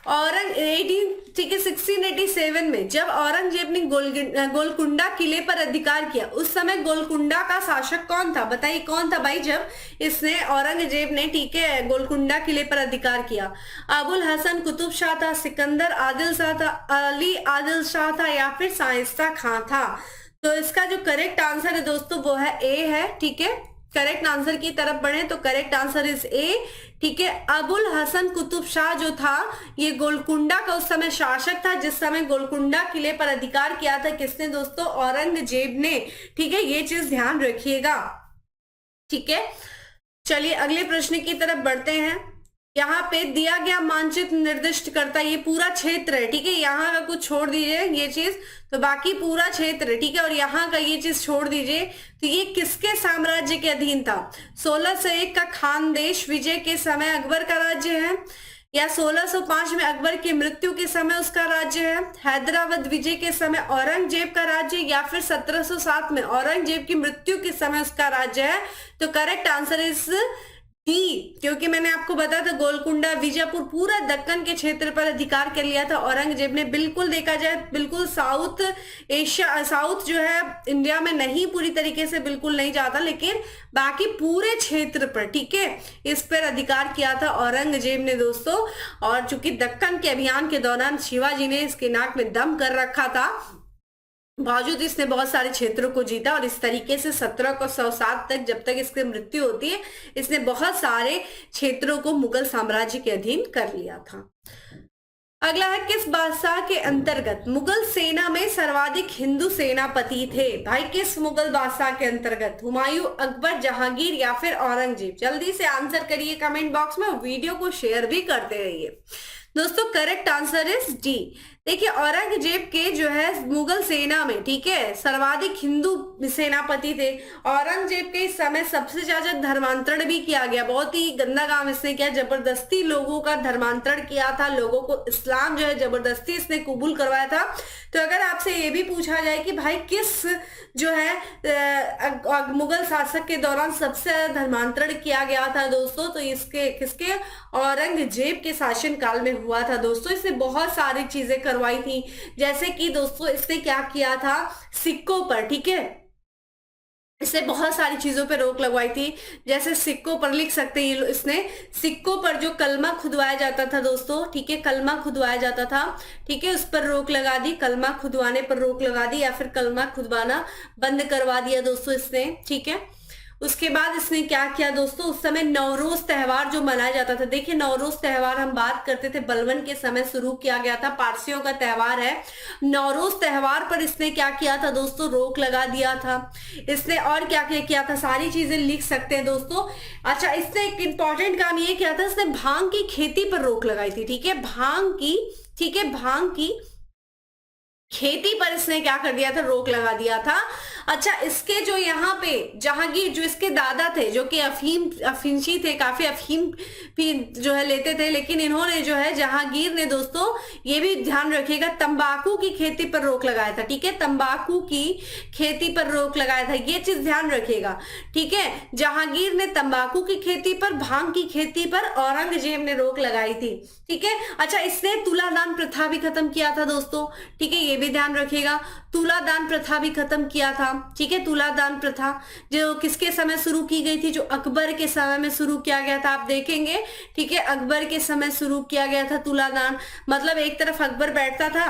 ठीक है, 1687 में जब औरंगजेब ने गोलकुंडा किले पर अधिकार किया, उस समय गोलकुंडा का शासक कौन था? बताइए कौन था भाई, जब इसने औरंगजेब ने, ठीक है, गोलकुंडा किले पर अधिकार किया? अबुल हसन कुतुब शाह था, सिकंदर आदिल शाह था, अली आदिल शाह था, या फिर शाइस्ता खां था? तो इसका जो करेक्ट आंसर है दोस्तों वो है ए है, ठीक है। करेक्ट आंसर की तरफ बढ़े तो करेक्ट आंसर इज ए, ठीक है। अबुल हसन कुतुब शाह जो था ये गोलकुंडा का उस समय शासक था, जिस समय गोलकुंडा किले पर अधिकार किया था किसने दोस्तों? औरंगजेब ने, ठीक है, ये चीज ध्यान रखिएगा, ठीक है। चलिए अगले प्रश्न की तरफ बढ़ते हैं। यहाँ पे दिया गया मानचित्र निर्दिष्ट करता है, ये पूरा क्षेत्र है, ठीक है, यहाँ का कुछ छोड़ दीजिए ये चीज, तो बाकी पूरा क्षेत्र है, ठीक है, और यहाँ का ये चीज छोड़ दीजिए। तो ये किसके साम्राज्य के अधीन था? 1601 का खानदेश विजय के समय अकबर का राज्य है, या 1605 में अकबर की मृत्यु के समय उसका राज्य है, हैदराबाद विजय के समय औरंगजेब का राज्य, या फिर 1707 में औरंगजेब की मृत्यु के समय उसका राज्य है? तो करेक्ट आंसर इज डी, क्योंकि मैंने आपको बताया था गोलकुंडा विजयपुर पूरा दक्कन के क्षेत्र पर अधिकार कर लिया था औरंगजेब ने। बिल्कुल देखा जाए बिल्कुल साउथ एशिया, साउथ जो है इंडिया में नहीं, पूरी तरीके से बिल्कुल नहीं जाता, लेकिन बाकी पूरे क्षेत्र पर, ठीक है, इस पर अधिकार किया था औरंगजेब ने दोस्तों। और चूंकि दक्कन के अभियान के दौरान शिवाजी ने इसके नाक में दम कर रखा था, बावजूद इसने बहुत सारे क्षेत्रों को जीता, और इस तरीके से 1707 तक, जब तक इसकी मृत्यु होती है, इसने बहुत सारे क्षेत्रों को मुगल साम्राज्य के अधीन कर लिया था। अगला है किस बादशाह के अंतर्गत मुगल सेना में सर्वाधिक हिंदू सेनापति थे? भाई किस मुगल बादशाह के अंतर्गत? हुमायूं, अकबर, जहांगीर, या फिर औरंगजेब? जल्दी से आंसर करिए कमेंट बॉक्स में, वीडियो को शेयर भी करते रहिए दोस्तों। Correct answer is D. देखिए औरंगजेब के जो है मुगल सेना में, ठीक है, सर्वाधिक हिंदू सेनापति थे। औरंगजेब के इस समय सबसे ज्यादा धर्मांतरण भी किया गया, बहुत ही गंदा काम इसने किया, जबरदस्ती लोगों का धर्मांतरण किया था, लोगों को इस्लाम जो है जबरदस्ती इसने कबूल करवाया था। तो अगर आपसे ये भी पूछा जाए कि भाई किस जो है मुगल शासक के दौरान सबसे ज्यादा धर्मांतरण किया गया था दोस्तों, तो इसके किसके? औरंगजेब के शासन काल में हुआ था दोस्तों। इसने बहुत सारी चीजें करवाई थी, जैसे कि दोस्तों इसने क्या किया था? सिक्कों पर, ठीक है, इसने बहुत सारी चीजों पे रोक लगवाई थी, जैसे सिक्कों पर लिख सकते हैं, इसने सिक्कों पर जो कलमा खुदवाया जाता था दोस्तों, ठीक है, कलमा खुदवाया जाता था, ठीक है, उस पर रोक लगा दी, कलमा खुदवाने पर रोक लगा दी, या फिर कलमा खुदवाना बंद करवा दिया दोस्तों इसने, ठीक है। उसके बाद इसने क्या किया दोस्तों? उस समय नवरोज त्योहार जो मनाया जाता था, देखिए नवरोज त्योहार हम बात करते थे बलबन के समय शुरू किया गया था, पारसियों का त्योहार है। नवरोज त्योहार पर इसने क्या किया था दोस्तों? रोक लगा दिया था इसने। और क्या क्या किया था? सारी चीजें लिख सकते हैं दोस्तों। अच्छा, इसने एक इंपॉर्टेंट काम ये किया था, इसने भांग की खेती पर रोक लगाई थी, ठीक है, भांग की, ठीक है, भांग की खेती पर इसने क्या कर दिया था? रोक लगा दिया था। अच्छा, इसके जो यहाँ पे जहांगीर, जो इसके दादा थे, जो कि अफीमची थे, काफी अफीम भी जो है लेते थे, लेकिन इन्होंने जो है जहांगीर ने दोस्तों, ये भी ध्यान रखिएगा, तंबाकू की खेती पर रोक लगाया था, ठीक है, तंबाकू की खेती पर रोक लगाया था, ये चीज ध्यान रखिएगा, ठीक है। जहांगीर ने तंबाकू की खेती पर, भांग की खेती पर औरंगजेब ने रोक लगाई थी, ठीक है। अच्छा, इसने तुलादान प्रथा भी खत्म किया था दोस्तों, ठीक है, ये भी ध्यान रखिएगा, तुलादान प्रथा भी खत्म किया था, ठीक है। तुलादान प्रथा जो किसके समय शुरू की गई थी? जो अकबर के समय में शुरू किया गया था, आप देखेंगे, ठीक है, अकबर के समय शुरू किया गया था तुलादान। मतलब एक तरफ अकबर बैठता था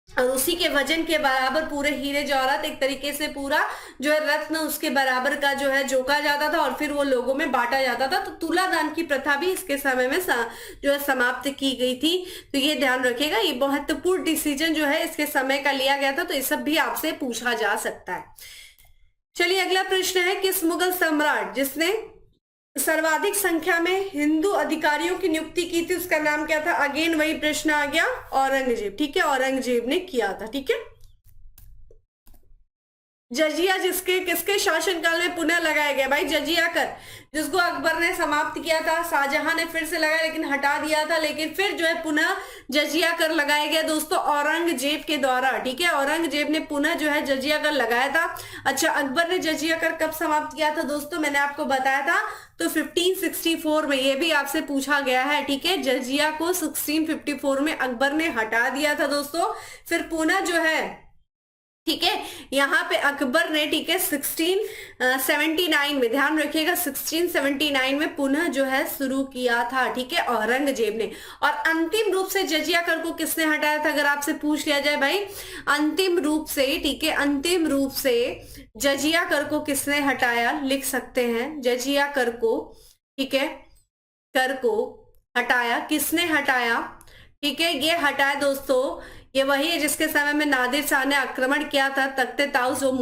और उसी के वजन के बराबर पूरे हीरे जवाहरात एक तरीके से पूरा जो है रत्न उसके बराबर का जो है जोका जाता था और फिर वो लोगों में बांटा जाता था। तो तुला दान की प्रथा भी इसके समय में जो है समाप्त की गई थी। तो ये ध्यान रखिएगा, ये महत्वपूर्ण डिसीजन जो है इसके समय का लिया गया था। तो ये सब भी आपसे पूछा जा सकता है। चलिए अगला प्रश्न है, किस मुगल सम्राट जिसने सर्वाधिक संख्या में हिंदू अधिकारियों की नियुक्ति की थी, उसका नाम क्या था? अगेन वही प्रश्न आ गया, औरंगजेब। ठीक है, औरंगजेब ने किया था। ठीक है, जजिया किसके शासनकाल में पुनः लगाया गया? भाई जजिया कर, जिसको अकबर ने समाप्त किया था, शाहजहां ने फिर से लगाया लेकिन हटा दिया था, लेकिन फिर जो है पुनः जजिया कर लगाया गया दोस्तों औरंगजेब के द्वारा। ठीक है, औरंगजेब ने पुनः जो है जजिया कर लगाया था। अच्छा, अकबर ने जजिया कर कब समाप्त किया था दोस्तों? मैंने आपको बताया था तो 1564 में, ये भी आपसे पूछा गया है। ठीक है, जजिया को 1654 में अकबर ने हटा दिया था दोस्तों। फिर पुनः जो है, ठीक है, यहाँ पे अकबर ने, ठीक है, 1679 में, ध्यान रखिएगा 1679 में पुनः जो है शुरू किया था। ठीक है, औरंगजेब ने। और अंतिम रूप से जजिया कर को किसने हटाया था अगर आपसे पूछ लिया जाए भाई? अंतिम रूप से, ठीक है, अंतिम रूप से जजिया कर को किसने हटाया? लिख सकते हैं जजिया कर को। ठीक है, कर को हटाया, किसने हटाया? ठीक है, ये हटाया दोस्तों, ये वही है जिसके समय में नादिर शाह ने आक्रमण किया था। तख्ते ताउस जो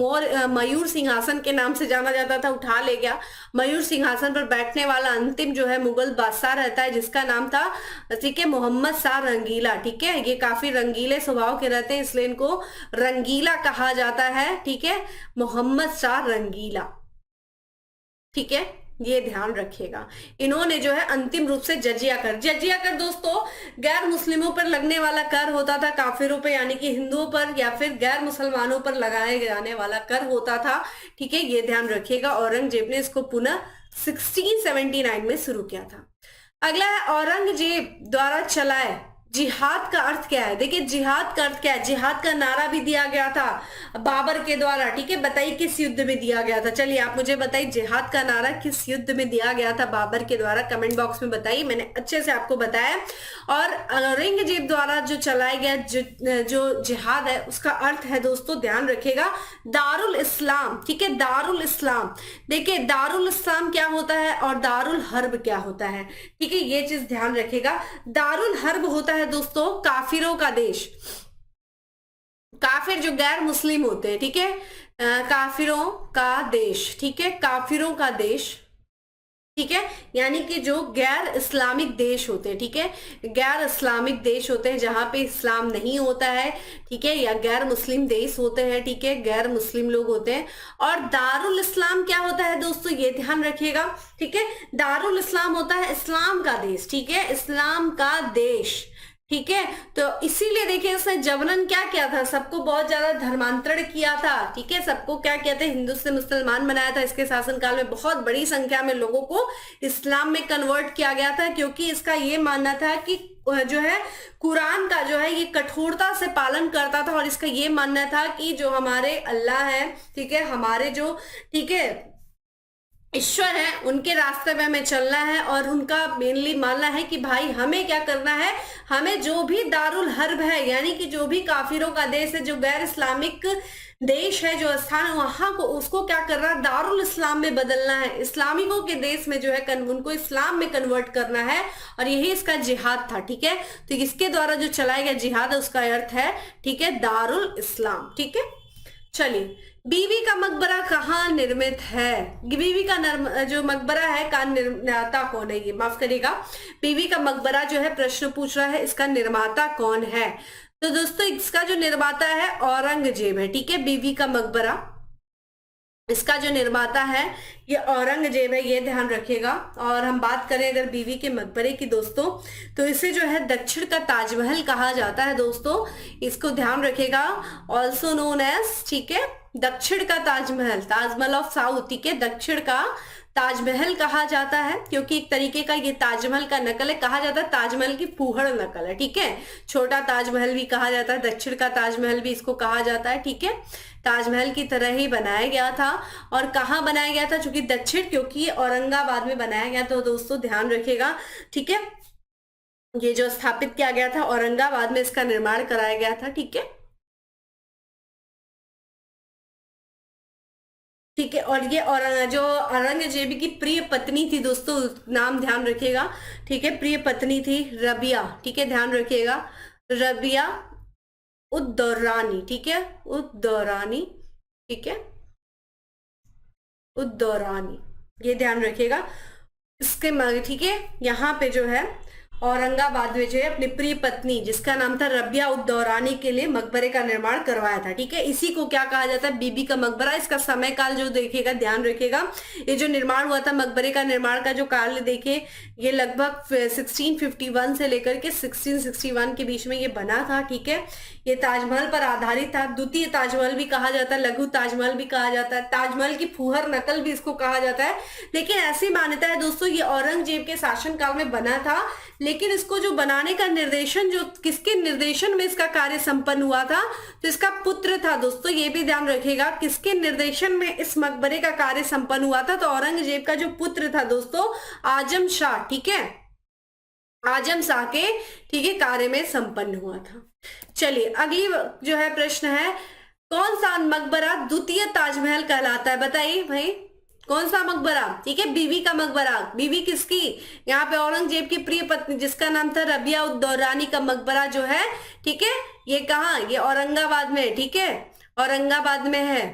मयूर सिंहासन के नाम से जाना जाता था, उठा ले गया। मयूर सिंहासन पर बैठने वाला अंतिम जो है मुगल बादशाह रहता है, जिसका नाम था, ठीक है, मोहम्मद शाह रंगीला। ठीक है, ये काफी रंगीले स्वभाव के रहते हैं, इसलिए इनको रंगीला कहा जाता है। ठीक है, मोहम्मद शाह रंगीला। ठीक है, ये ध्यान रखिएगा। इन्होंने जो है अंतिम रूप से जजिया कर दोस्तों गैर मुस्लिमों पर लगने वाला कर होता था, काफिरों पर यानी कि हिंदुओं पर या फिर गैर मुसलमानों पर लगाए जाने वाला कर होता था। ठीक है, ये ध्यान रखिएगा। औरंगजेब ने इसको पुनः 1679 में शुरू किया था। अगला है, औरंगजेब द्वारा चलाए जिहाद का अर्थ क्या है? देखिए जिहाद का अर्थ क्या है? जिहाद का नारा भी दिया गया था बाबर के द्वारा। ठीक है, बताइए किस युद्ध में दिया गया था? चलिए आप मुझे बताइए, जिहाद का नारा किस युद्ध में दिया गया था बाबर के द्वारा? कमेंट बॉक्स में बताइए, मैंने अच्छे से आपको बताया। और औरंगजेब द्वारा जो चलाया गया जो जिहाद है, उसका अर्थ है दोस्तों, ध्यान रखिएगा, दारुल इस्लाम। ठीक है, दारुल इस्लाम। देखिए दारुल इस्लाम क्या होता है और दारुल हर्ब क्या होता है? ठीक है, ये चीज ध्यान रखिएगा। दारुल हर्ब होता है दोस्तों काफिरों का देश। काफिर जो गैर मुस्लिम होते हैं, ठीक है, काफिरों का देश। ठीक है, काफिरों का देश। ठीक है, यानी कि जो गैर इस्लामिक देश होते हैं, ठीक है, गैर इस्लामिक देश होते हैं जहां पे इस्लाम नहीं होता है। ठीक है, या गैर मुस्लिम देश होते हैं। ठीक है, गैर मुस्लिम लोग होते हैं। और दारुल इस्लाम क्या होता है दोस्तों? ये ध्यान रखिएगा। ठीक है, दारुल इस्लाम होता है इस्लाम का देश। ठीक है, इस्लाम का देश। ठीक है, तो इसीलिए देखिए इसने जबरन क्या किया था, सबको बहुत ज्यादा धर्मांतरण किया था। ठीक है, सबको क्या किया था, हिंदू से मुसलमान बनाया था। इसके शासनकाल में बहुत बड़ी संख्या में लोगों को इस्लाम में कन्वर्ट किया गया था, क्योंकि इसका ये मानना था कि जो है कुरान का जो है ये कठोरता से पालन करता था। और इसका ये मानना था कि जो हमारे अल्लाह है, ठीक है, हमारे जो, ठीक है, ईश्वर है, उनके रास्ते में हमें चलना है। और उनका मेनली मानना है कि भाई हमें क्या करना है, हमें जो भी दारुल हर्ब है, यानी कि जो भी काफिरों का देश है, जो गैर इस्लामिक देश है, जो स्थान है, वहां को उसको क्या करना है, दारुल इस्लाम में बदलना है। इस्लामिकों के देश में जो है उनको इस्लाम में कन्वर्ट करना है। और यही इसका जिहाद था। ठीक है, तो इसके द्वारा जो चलाया गया जिहाद है, उसका अर्थ है, ठीक है, दारुल इस्लाम। ठीक है, चलिए, बीवी का मकबरा कहाँ निर्मित है? बीवी का जो मकबरा है का निर्माता कौन है? ये माफ करिएगा, बीवी का मकबरा जो है प्रश्न पूछ रहा है, इसका निर्माता कौन है? तो दोस्तों इसका जो निर्माता है औरंगजेब है। ठीक है, बीवी का मकबरा, इसका जो निर्माता है ये औरंगजेब है, ये ध्यान रखिएगा। और हम बात करें अगर बीवी के मकबरे की दोस्तों, तो इसे जो है दक्षिण का ताजमहल कहा जाता है दोस्तों, इसको ध्यान रखिएगा। ऑल्सो नोन एज, ठीक है, दक्षिण का ताजमहल, ताजमहल ऑफ साउथ। ठीक है, दक्षिण का ताजमहल कहा जाता है, क्योंकि एक तरीके का ये ताजमहल का नकल है, कहा जाता है ताजमहल की फूहड़ नकल है। ठीक है, छोटा ताजमहल भी कहा जाता है, दक्षिण का ताजमहल भी इसको कहा जाता है। ठीक है, ताजमहल की तरह ही बनाया गया था। और कहाँ बनाया गया था? चूंकि दक्षिण, क्योंकि औरंगाबाद में बनाया गया, तो दोस्तों ध्यान रखिएगा। ठीक है, ये जो स्थापित किया गया था औरंगाबाद में, इसका निर्माण कराया गया था। ठीक है, ठीक है। और ये और जो औरंगजेब की प्रिय पत्नी थी दोस्तों, नाम ध्यान रखिएगा, ठीक है, प्रिय पत्नी थी रबिया, ठीक है, ध्यान रखिएगा, रबिया उद-दौरानी, ठीक है, उद-दौरानी, ठीक है, उद-दौरानी, ये ध्यान रखिएगा। इसके ठीक है, यहाँ पे जो है औरंगाबाद में जो है अपनी प्रिय पत्नी जिसका नाम था रबिया उद-दौरानी के लिए मकबरे का निर्माण करवाया था, ठीक है। इसी को क्या कहा जाता है, बीबी का मकबरा। इसका समय काल जो देखिएगा, ध्यान रखिएगा, ये जो निर्माण हुआ था मकबरे का निर्माण का जो काल देखिए, ये लगभग 1651 से लेकर के 1661 के बीच में ये बना था, ठीक है। ये ताजमहल पर आधारित था। द्वितीय ताजमहल भी कहा जाता है, लघु ताजमहल भी कहा जाता है, ताजमहल की फुहर नकल भी इसको कहा जाता है। लेकिन ऐसी मान्यता है दोस्तों, ये औरंगजेब के शासनकाल में बना था, लेकिन इसको जो बनाने का निर्देशन, जो किसके निर्देशन में इसका कार्य संपन्न हुआ था, तो इसका पुत्र था दोस्तों, ये भी ध्यान रखिएगा, किसके निर्देशन में इस मकबरे का कार्य संपन्न हुआ था, तो औरंगजेब का जो पुत्र था दोस्तों आजम शाह, ठीक है, आजम शाह के, ठीक है, कार्य में संपन्न हुआ था। चलिए अगली जो है प्रश्न है, कौन सा मकबरा द्वितीय ताजमहल कहलाता है, बताइए भाई, कौन सा मकबरा, ठीक है, बीवी का मकबरा। बीवी किसकी, यहाँ पे औरंगजेब की प्रिय पत्नी जिसका नाम था रबिया उद-दौरानी का मकबरा जो है, ठीक है, ये कहाँ, ये औरंगाबाद में, ठीक है, औरंगाबाद में है,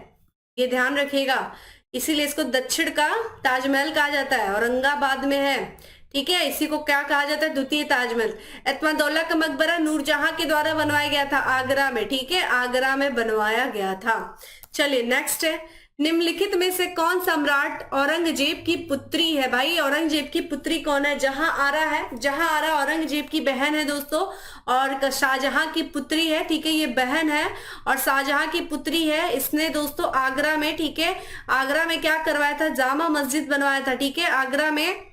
ये ध्यान रखिएगा, इसीलिए इसको दक्षिण का ताजमहल कहा जाता है, औरंगाबाद में है, ठीक है। इसी को क्या कहा जाता है, द्वितीय ताजमहल। एतमादौल्ला का मकबरा नूरजहां के द्वारा बनवाया गया था आगरा में, ठीक है, आगरा में बनवाया गया था। चलिए नेक्स्ट है, निम्नलिखित में से कौन सम्राट औरंगजेब की पुत्री है, भाई औरंगजेब की पुत्री कौन है, जहां आरा है, जहां आरा औरंगजेब की बहन है दोस्तों, और शाहजहां की पुत्री है, ठीक है, ये बहन है और शाहजहां की पुत्री है। इसने दोस्तों आगरा में, ठीक है, आगरा में क्या करवाया था, जामा मस्जिद बनवाया था, ठीक है, आगरा में,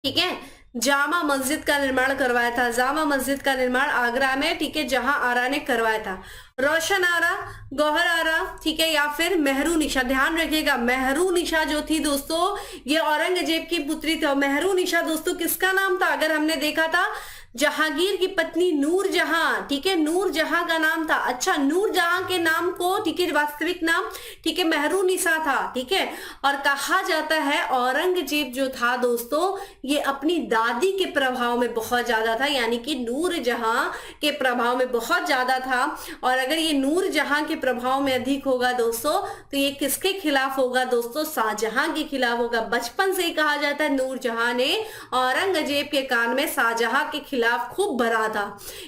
ठीक है, जामा मस्जिद का निर्माण करवाया था, जामा मस्जिद का निर्माण आगरा में, ठीक है, जहां आरा ने करवाया था। रोशन आरा, गौहर आरा, ठीक है, या फिर मेहरू निशा, ध्यान रखिएगा, मेहरू निशा जो थी दोस्तों ये औरंगजेब की पुत्री थी। और मेहरू निशा दोस्तों किसका नाम था, अगर हमने देखा था जहांगीर की पत्नी नूरजहां, ठीक है, नूरजहां का नाम था। अच्छा, नूरजहां के नाम को, ठीक है, वास्तविक नाम, ठीक है, मेहरू निशा था, ठीक है। और कहा जाता है औरंगजेब जो था दोस्तों ये अपनी दादी के प्रभाव में बहुत ज्यादा था, यानी कि नूरजहां के प्रभाव में बहुत ज्यादा था। और अगर ये नूरजहां के प्रभाव में अधिक होगा दोस्तों तो ये किसके खिलाफ होगा दोस्तों, शाहजहां के खिलाफ होगा। बचपन से ही कहा जाता है नूरजहां ने औरंगजेब के कान में शाहजहां के खिलाफ खूब भरा था,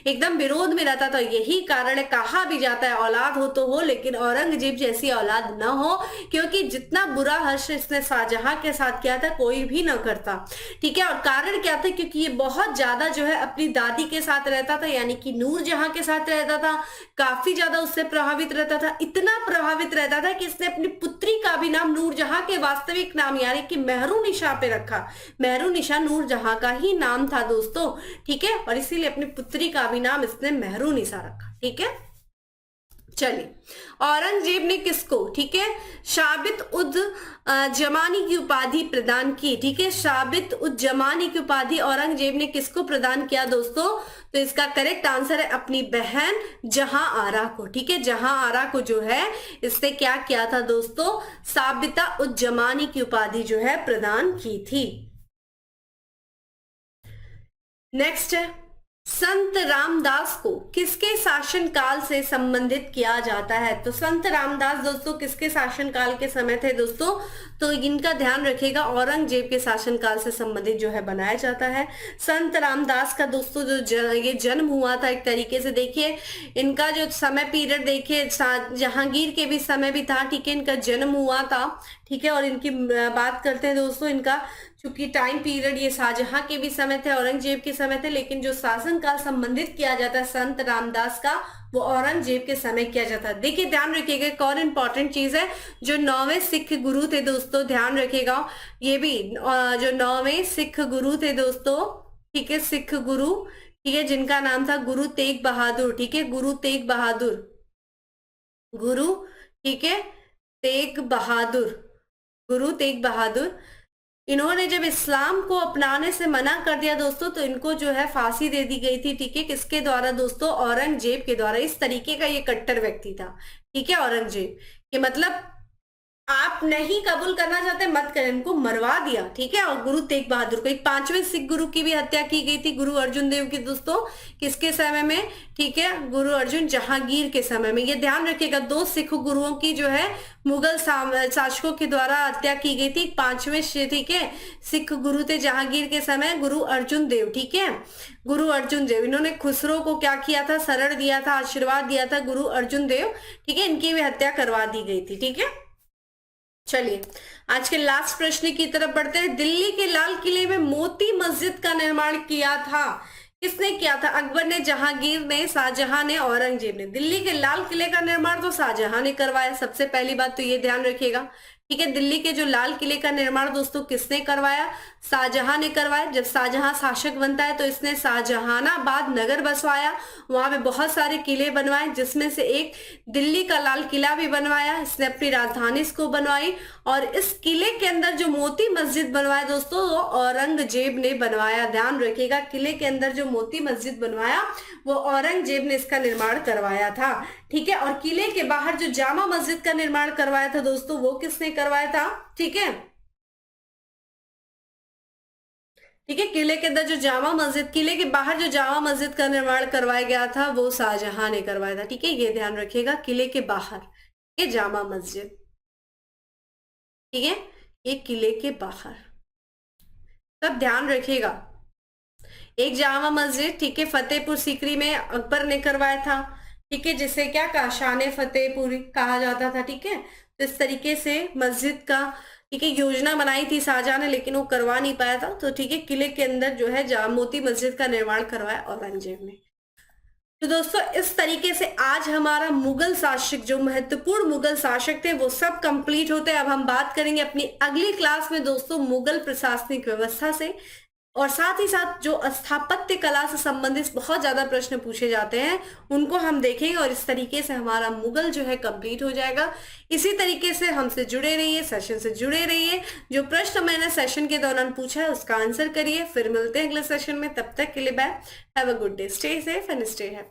एकदम विरोध में रहता था। यही कारण है, कहा भी जाता है औलाद हो तो हो लेकिन औरंगजेब जैसी औलाद न हो, क्योंकि जितना बुरा हर्ष इसने शाहजहां के साथ किया था कोई भी न करता, ठीक है। और कारण क्या था, क्योंकि ये बहुत ज्यादा जो है अपनी दादी के साथ रहता था, यानी कि नूरजहां के साथ रहता था, काफी ज्यादा उससे प्रभावित रहता था, इतना प्रभावित रहता था कि इसने अपनी पुत्री का भी नाम नूरजहां के वास्तविक नाम यानी कि मेहरू निशा पे रखा। मेहरू निशा नूरजहां का ही नाम था दोस्तों, ठीक है, और इसीलिए अपनी पुत्री का भी नाम इसने मेहरू निशा रखा, ठीक है। चलिए, औरंगजेब ने किसको, ठीक है, शाबित उद जमानी की उपाधि प्रदान की, ठीक है, शाबित उद जमानी की उपाधि औरंगजेब ने किसको प्रदान किया दोस्तों, तो इसका करेक्ट आंसर है अपनी बहन जहां आरा को, ठीक है, जहां आरा को जो है इसने क्या किया था दोस्तों, साबिता उद जमानी की उपाधि जो है प्रदान की थी। नेक्स्ट है, संत रामदास को किसके शासनकाल से संबंधित किया जाता है, तो संत रामदास दोस्तों किसके शासनकाल के समय थे दोस्तों, तो इनका ध्यान रखिएगा औरंगजेब के शासनकाल से संबंधित जो है बनाया जाता है। संत रामदास का दोस्तों जो ये जन्म हुआ था, एक तरीके से देखिए इनका जो समय पीरियड देखिए जहांगीर के भी समय भी था, ठीक है, इनका जन्म हुआ था, ठीक है। और इनकी बात करते हैं दोस्तों, इनका चूंकि टाइम पीरियड ये शाहजहां के भी समय थे, औरंगजेब के समय थे, लेकिन जो शासन काल संबंधित किया जाता है संत रामदास का वो औरंगजेब के समय किया जाता है। देखिए ध्यान रखिएगा, एक और इम्पोर्टेंट चीज है, जो 9वें सिख गुरु थे दोस्तों, ध्यान रखिएगा, ये भी जो 9वें सिख गुरु थे दोस्तों, ठीक है, सिख गुरु, ठीक है, जिनका नाम था गुरु तेग बहादुर, ठीक है, गुरु तेग बहादुर, गुरु, ठीक है, तेग बहादुर, गुरु तेग बहादुर, इन्होंने जब इस्लाम को अपनाने से मना कर दिया दोस्तों तो इनको जो है फांसी दे दी गई थी, ठीक है, किसके द्वारा दोस्तों, औरंगजेब के द्वारा। इस तरीके का ये कट्टर व्यक्ति था, ठीक है, औरंगजेब, कि मतलब आप नहीं कबूल करना चाहते मत करें, इनको मरवा दिया, ठीक है। और गुरु तेग बहादुर को, एक 5वें सिख गुरु की भी हत्या की गई थी, गुरु अर्जुन देव की दोस्तों, किसके समय में, ठीक है, गुरु अर्जुन जहांगीर के समय में। ये ध्यान रखिएगा, 2 सिख गुरुओं की जो है मुगल शासकों के द्वारा हत्या की गई थी। 5वें, ठीक है, सिख गुरु थे जहांगीर के समय, गुरु अर्जुन देव, ठीक है, गुरु अर्जुन देव। इन्होंने खुसरो को क्या किया था, शरण दिया था, आशीर्वाद दिया था, गुरु अर्जुन देव, ठीक है, इनकी भी हत्या करवा दी गई थी, ठीक है। चलिए आज के लास्ट प्रश्न की तरफ बढ़ते हैं। दिल्ली के लाल किले में मोती मस्जिद का निर्माण किया था, किसने किया था? अकबर ने, जहांगीर ने, शाहजहां ने, औरंगजेब ने। दिल्ली के लाल किले का निर्माण तो शाहजहां ने करवाया, सबसे पहली बात तो ये ध्यान रखिएगा, ठीक है। दिल्ली के जो लाल किले का निर्माण दोस्तों किसने करवाया? शाहजहां ने करवाया। जब शाहजहां शासक बनता है तो इसने शाहजहानाबाद नगर बसवाया, वहां पे बहुत सारे किले बनवाए, जिसमें से एक दिल्ली का लाल किला भी बनवाया। इसने अपनी राजधानी इसको बनवाई, और इस किले के अंदर जो मोती मस्जिद बनवाया दोस्तों वो औरंगजेब ने बनवाया। ध्यान रखिएगा, किले के अंदर जो मोती मस्जिद बनवाया वो औरंगजेब ने इसका निर्माण करवाया था, ठीक है। और किले के बाहर जो जामा मस्जिद का निर्माण करवाया था दोस्तों वो किसने करवाया था, ठीक है, ठीक है। किले के अंदर जो जामा मस्जिद, किले के बाहर जो जामा मस्जिद का निर्माण करवाया गया था वो शाहजहां ने करवाया था, ठीक है। ये ध्यान रखिएगा, किले के बाहर ये जामा मस्जिद, ठीक है, ये किले के बाहर, तब ध्यान रखिएगा। एक जामा मस्जिद, ठीक है, फतेहपुर सीकरी में अकबर ने करवाया था, ठीक है, जिसे क्या कहा, शान फतेहपुरी कहा जाता था, ठीक है। तो इस तरीके से मस्जिद का, ठीक है, योजना बनाई थी शाहजहां ने, लेकिन वो करवा नहीं पाया था, तो ठीक है, किले के अंदर जो है मोती मस्जिद का निर्माण करवाया औरंगजेब ने। तो दोस्तों इस तरीके से आज हमारा मुगल शासक, जो महत्वपूर्ण मुगल शासक थे वो सब कंप्लीट होते हैं। अब हम बात करेंगे अपनी अगली क्लास में दोस्तों मुगल प्रशासनिक व्यवस्था से, और साथ ही साथ जो स्थापत्य कला से संबंधित बहुत ज्यादा प्रश्न पूछे जाते हैं उनको हम देखेंगे, और इस तरीके से हमारा मुगल जो है कंप्लीट हो जाएगा। इसी तरीके से हमसे जुड़े रहिए, सेशन से जुड़े रहिए। जो प्रश्न मैंने सेशन के दौरान पूछा है उसका आंसर करिए। फिर मिलते हैं अगले सेशन में, तब तक के लिए bye, have a good day, stay safe and stay happy.